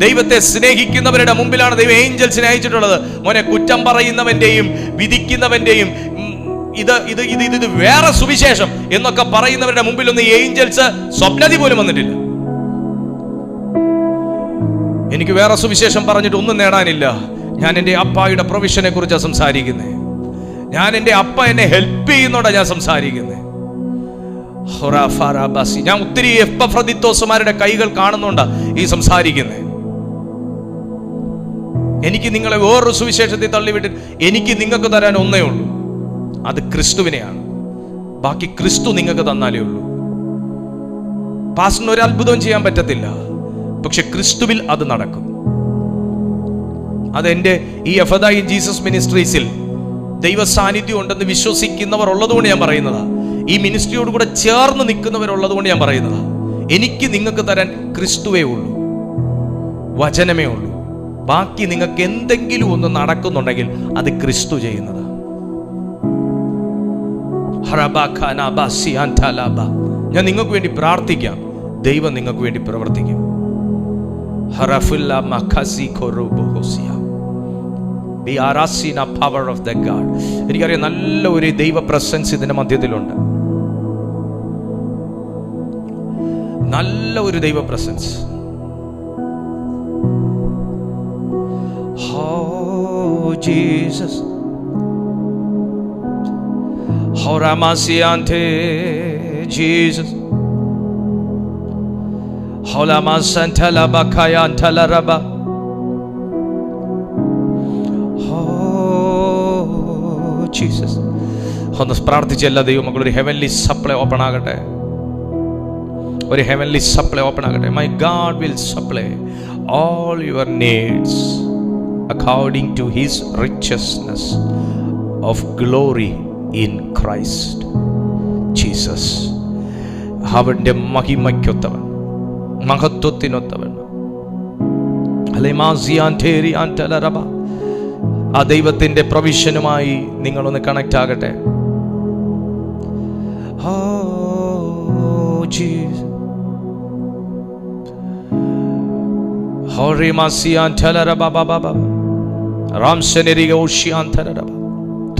ദൈവത്തെ സ്നേഹിക്കുന്നവരുടെ മുമ്പിലാണ് ദൈവം ഏഞ്ചൽസിനെ അയച്ചിട്ടുള്ളത്. മോനെ, കുറ്റം പറയുന്നവന്റെയും വിധിക്കുന്നവന്റെയും ഇത് വേറെ സുവിശേഷം എന്നൊക്കെ പറയുന്നവരുടെ മുമ്പിലൊന്നും ഏഞ്ചൽസ് സ്വപ്നതി പോലും വന്നിട്ടില്ല. എനിക്ക് വേറെ സുവിശേഷം പറഞ്ഞിട്ട് ഒന്നും നേടാനില്ല. ഞാൻ എൻ്റെ അപ്പായുടെ പ്രൊവിഷനെ കുറിച്ചാണ് സംസാരിക്കുന്നത്. ഞാൻ എൻ്റെ അപ്പ എന്നെ ഹെൽപ്പ് ചെയ്യുന്നോടാ ഞാൻ സംസാരിക്കുന്നത്. ഞാൻ ഒത്തിരി എപ്പഫ്രദിത്തോസുമാരുടെ കൈകൾ കാണുന്നോണ്ടാ ഈ സംസാരിക്കുന്നത്. എനിക്ക് നിങ്ങളെ വേറൊരു സുവിശേഷത്തിൽ തള്ളിവിട്ട് എനിക്ക് നിങ്ങൾക്ക് തരാൻ ഒന്നേ ഉള്ളൂ, അത് ക്രിസ്തുവിനെയാണ്. ബാക്കി ക്രിസ്തു നിങ്ങൾക്ക് തന്നാലേ ഉള്ളൂ. പാസ്റ്ററിന് ഒരു അത്ഭുതവും ചെയ്യാൻ പറ്റത്തില്ല, പക്ഷെ ക്രിസ്തുവിൽ അത് നടക്കും. അതെന്റെ ഈ എഫദായി ജീസസ് മിനിസ്ട്രീസിൽ ദൈവ സാന്നിധ്യം ഉണ്ടെന്ന് വിശ്വസിക്കുന്നവർ ഉള്ളതുകൊണ്ട് ഞാൻ പറയുന്നതാ. ഈ മിനിസ്ട്രിയോട് കൂടെ ചേർന്ന് നിൽക്കുന്നവരുള്ളതുകൊണ്ട് ഞാൻ പറയുന്നതാ. എനിക്ക് നിങ്ങൾക്ക് തരാൻ ക്രിസ്തുവേ ഉള്ളൂ, വചനമേ ഉള്ളൂ. ബാക്കി നിങ്ങൾക്ക് എന്തെങ്കിലും ഒന്ന് നടക്കുന്നുണ്ടെങ്കിൽ അത് ക്രിസ്തു ചെയ്യുന്നതാ. ഞാൻ നിങ്ങൾക്ക് വേണ്ടി പ്രാർത്ഥിക്കാം, ദൈവം നിങ്ങൾക്ക് വേണ്ടി പ്രവർത്തിക്കും. എനിക്കറിയാം നല്ല ഒരു ദൈവ പ്രസൻസ് ഇതിന്റെ മധ്യത്തിലുണ്ട്, നല്ല ഒരു ദൈവ presence. Jesus Horamasiante Jesus Holamasantala bakayantala raba Oh Jesus. ഒന്ന് പ്രാർത്ഥിച്ച എല്ലാ ദൈവമക്കളും ഒരു ഹെവൻലി സപ്ലൈ ഓപ്പൺ ആകട്ടെ, ഒരു ഹെവൻലി സപ്ലൈ ഓപ്പൺ ആകട്ടെ. My God will supply all your needs according to his richness of glory in Christ Jesus. അവന്റെ മഹിമയ്ക്കൊത്തവൻ, മഹത്വത്തിനൊത്തവൻ. ആ ദൈവത്തിന്റെ പ്രൊവിഷനുമായി നിങ്ങളൊന്ന് കണക്ട് ആകട്ടെ.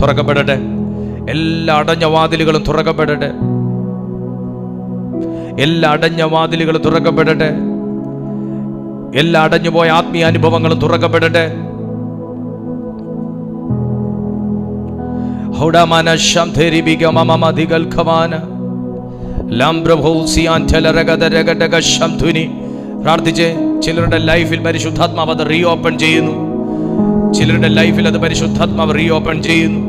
തുറക്കപ്പെടട്ടെ, എല്ലാ അടഞ്ഞ വാതിലുകളും തുറക്കപ്പെടട്ടെ, എല്ലാ അടഞ്ഞ വാതിലുകളും തുറക്കപ്പെടട്ടെ, എല്ലാ അടഞ്ഞുപോയ ആത്മീയ അനുഭവങ്ങളും തുറക്കപ്പെടട്ടെ. പ്രാർത്ഥിച്ച് ചിലരുടെ ലൈഫിൽ പരിശുദ്ധാത്മാവ് അത് റീഓപ്പൺ ചെയ്യുന്നു, ചിലരുടെ ലൈഫിൽ അത് പരിശുദ്ധാത്മാവ് റീഓപ്പൺ ചെയ്യുന്നു.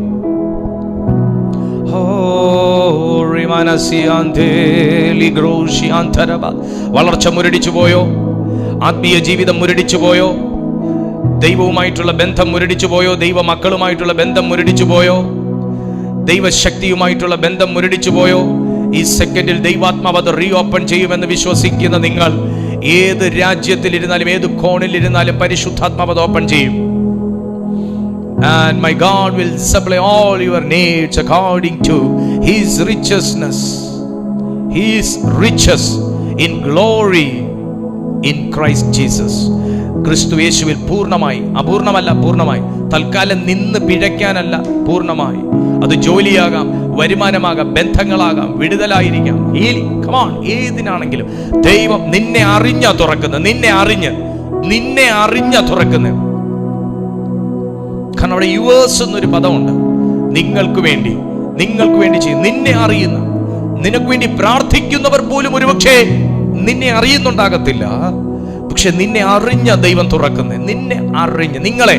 വളർച്ച മുരടിച്ചു പോയോ? ആത്മീയ ജീവിതം മുരടിച്ചു പോയോ? ദൈവവുമായിട്ടുള്ള ബന്ധം മുരടിച്ചു പോയോ? ദൈവ മക്കളുമായിട്ടുള്ള ബന്ധം മുരടിച്ചു പോയോ? ദൈവശക്തിയുമായിട്ടുള്ള ബന്ധം മുരടിച്ചു പോയോ? ഈ സെക്കൻഡിൽ ദൈവാത്മാവ് അത് റീഓപ്പൺ ചെയ്യുമെന്ന് വിശ്വസിക്കുന്ന നിങ്ങൾ ഏത് രാജ്യത്തിലിരുന്നാലും ഏത് കോണിലിരുന്നാലും പരിശുദ്ധാത്മാവ് അത് ഓപ്പൺ ചെയ്യും. And my God will supply all your needs according to his richness, his riches in glory in Christ Jesus. ക്രിസ്തു യേശുവിൽ പൂർണ്ണമായി, അപൂർണമല്ല പൂർണ്ണമായി, തൽക്കാലം നിന്ന് പിഴയ്ക്കാനല്ല, പൂർണ്ണമായി. അത് ജോലിയാകാം, വരുമാനമാകാം, ബന്ധങ്ങളാകാം, വിടുതലായിരിക്കാം, ഹീലിംഗ്, കമോൺ, ഏതിനാണെങ്കിലും ദൈവം നിന്നെ അറിഞ്ഞ തുറക്കുന്നത്, നിന്നെ അറിഞ്ഞ തുറക്കുന്നത്. കാരണം അവിടെ യുവേഴ്സ് എന്നൊരു പദമുണ്ട്. നിങ്ങൾക്ക് വേണ്ടി ചെയ്യും, നിന്നെ അറിയുന്ന, നിനക്ക് വേണ്ടി പ്രാർത്ഥിക്കുന്നവർ പോലും ഒരുപക്ഷെ നിന്നെ അറിയുന്നുണ്ടാകത്തില്ല, പക്ഷെ നിന്നെ അറിഞ്ഞ ദൈവം തുറക്കുന്നത്, നിങ്ങളെ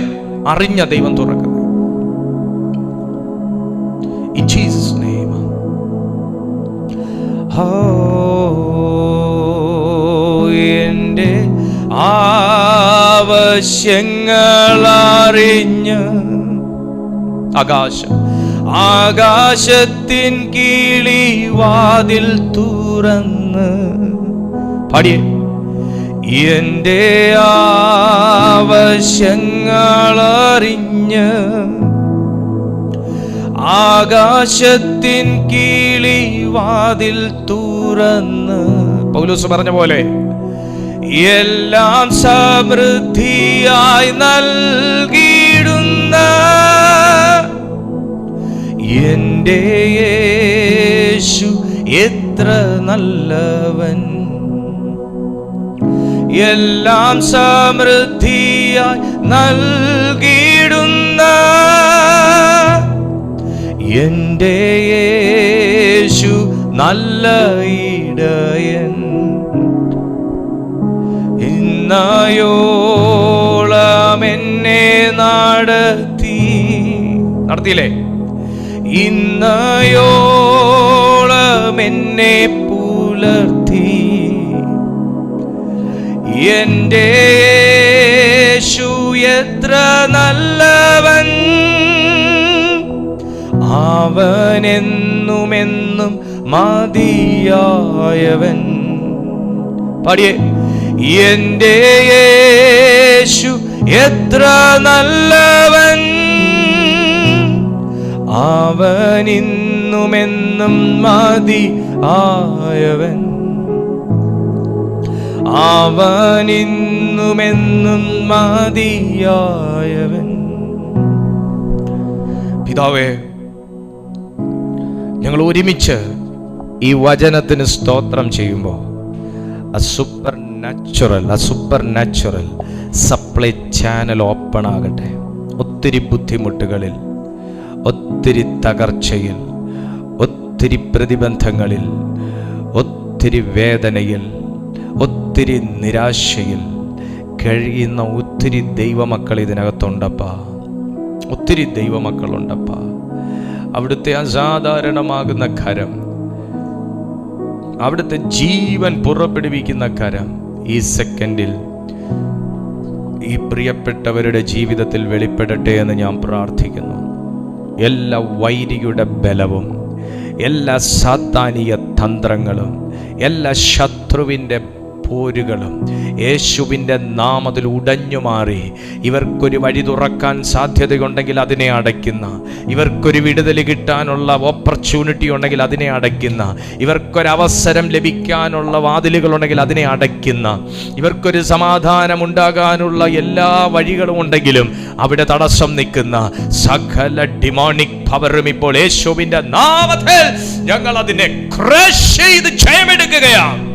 അറിഞ്ഞ ദൈവം തുറക്കുന്നത്. In Jesus' name. എൻ്റെ ആവശ്യങ്ങളറിഞ്ഞ് ആകാശത്തിൻ കിളി വാതിൽ തുറന്ന് പാടിയേ. എൻ്റെ ആവശ്യങ്ങളറിഞ്ഞ് ആകാശത്തിൻ കിളി വാതിൽ തുറന്ന്, പൗലോസ് പറഞ്ഞ പോലെ എല്ലാം സമൃദ്ധിയായി നൽകിയിടുന്ന എൻ്റെ യേശു എത്ര നല്ലവൻ. എല്ലാം സമൃദ്ധിയായി നൽകിയിടുന്ന എൻ്റെ യേശു നല്ല ഇടയൻ. ഇന്നയോളം എന്നെ നടത്തിയില്ലേ? ഇന്നയോളം എന്നെ പുലർത്തി എൻ്റെ യേശു എത്ര നല്ലവൻ. അവനെന്നുമെന്നും മതിയായവൻ. പാടിയേ, എൻ്റെ യേശു എത്ര നല്ലവൻ. അവനിന്നുമെന്നും മതിയായവൻ. അവനിന്നുമെന്നും മതിയായവൻ. പിതാവേ, ഞങ്ങൾ ഒരുമിച്ച് ഈ വചനത്തിന് സ്തോത്രം ചെയ്യുമ്പോൾ a super natural supply channel open ആകട്ടെ. ഒത്തിരി ബുദ്ധിമുട്ടുകളിൽ, ഒത്തിരി തകർച്ചയിൽ, ഒത്തിരി പ്രതിബന്ധങ്ങളിൽ, ഒത്തിരി വേദനയിൽ, ഒത്തിരി നിരാശയിൽ കഴിയുന്ന ഒത്തിരി ദൈവമക്കൾ ഇതിനകത്തുണ്ടപ്പാ. ഒത്തിരി ദൈവമക്കളുണ്ടപ്പാ. അവിടുത്തെ അസാധാരണമാകുന്ന കരം, അവിടുത്തെ ജീവൻ പുറപ്പെടുവിക്കുന്ന കരം ഈ സെക്കൻഡിൽ ഈ പ്രിയപ്പെട്ടവരുടെ ജീവിതത്തിൽ വെളിപ്പെടട്ടെ എന്ന് ഞാൻ പ്രാർത്ഥിക്കുന്നു. എല്ലാ വൈരിയുടെ ബലവും, എല്ലാ സാത്താനിക തന്ത്രങ്ങളും, എല്ലാ ശത്രുവിൻ്റെ പോരുകളും യേശുവിൻ്റെ നാമത്തിൽ ഉടഞ്ഞു മാറി ഇവർക്കൊരു വഴി തുറക്കാൻ സാധ്യതയുണ്ടെങ്കിൽ അതിനെ അടയ്ക്കുന്ന, ഇവർക്കൊരു വിടുതൽ കിട്ടാനുള്ള ഓപ്പർച്യൂണിറ്റി ഉണ്ടെങ്കിൽ അതിനെ അടയ്ക്കുന്ന, ഇവർക്കൊരവസരം ലഭിക്കാനുള്ള വാതിലുകളുണ്ടെങ്കിൽ അതിനെ അടയ്ക്കുന്ന, ഇവർക്കൊരു സമാധാനം ഉണ്ടാകാനുള്ള എല്ലാ വഴികളും ഉണ്ടെങ്കിലും അവിടെ തടസ്സം നിൽക്കുന്ന സകല ഡിമോണിക് പവറും ഇപ്പോൾ യേശുവിൻ്റെ നാമത്തിൽ ഞങ്ങൾ അതിനെ ക്രഷ് ചെയ്ത് ജയമെടുക്കുകയാണ്.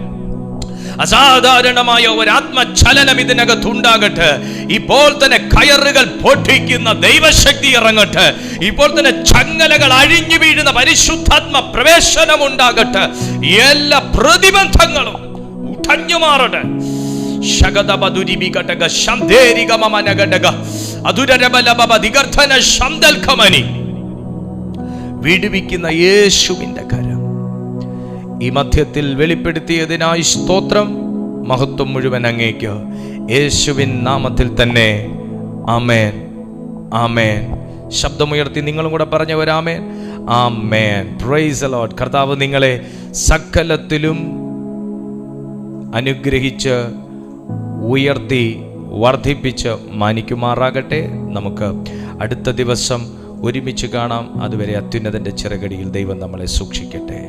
അസാധാരണമായ ഒരു ആത്മചലനം ഇതിനകത്തുണ്ടാകട്ടെ. ഇപ്പോൾ തന്നെ കയറുകൾ പൊട്ടിക്കുന്ന ദൈവശക്തി ഇറങ്ങട്ടെ. ഇപ്പോൾ തന്നെ ചങ്ങലകൾ അഴിഞ്ഞു വീഴുന്ന പരിശുദ്ധാത്മ പ്രവേശനം ഉണ്ടാകട്ടെ. എല്ലാ പ്രതിബന്ധങ്ങളും ഉടഞ്ഞു മാറട്ടെ. വിടുവിക്കുന്ന യേശുവിന്റെ കരം ഈ മധ്യത്തിൽ വെളിപ്പെടുത്തിയതിനായി സ്തോത്രം. മഹത്വം മുഴുവൻ അങ്ങേക്ക്. യേശുവിൻ നാമത്തിൽ തന്നെ. ആമേൻ, ആമേൻ. ശബ്ദമുയർത്തി നിങ്ങളും കൂടെ പറഞ്ഞവരാമേൻ, ആമേൻ. Praise the Lord. കർത്താവ് നിങ്ങളെ സകലത്തിലും അനുഗ്രഹിച്ച് ഉയർത്തി വർദ്ധിപ്പിച്ച് മാനിക്കുമാറാകട്ടെ. നമുക്ക് അടുത്ത ദിവസം ഒരുമിച്ച് കാണാം. അതുവരെ അത്യുന്നതന്റെ ചിറകടിയിൽ ദൈവം നമ്മളെ സൂക്ഷിക്കട്ടെ.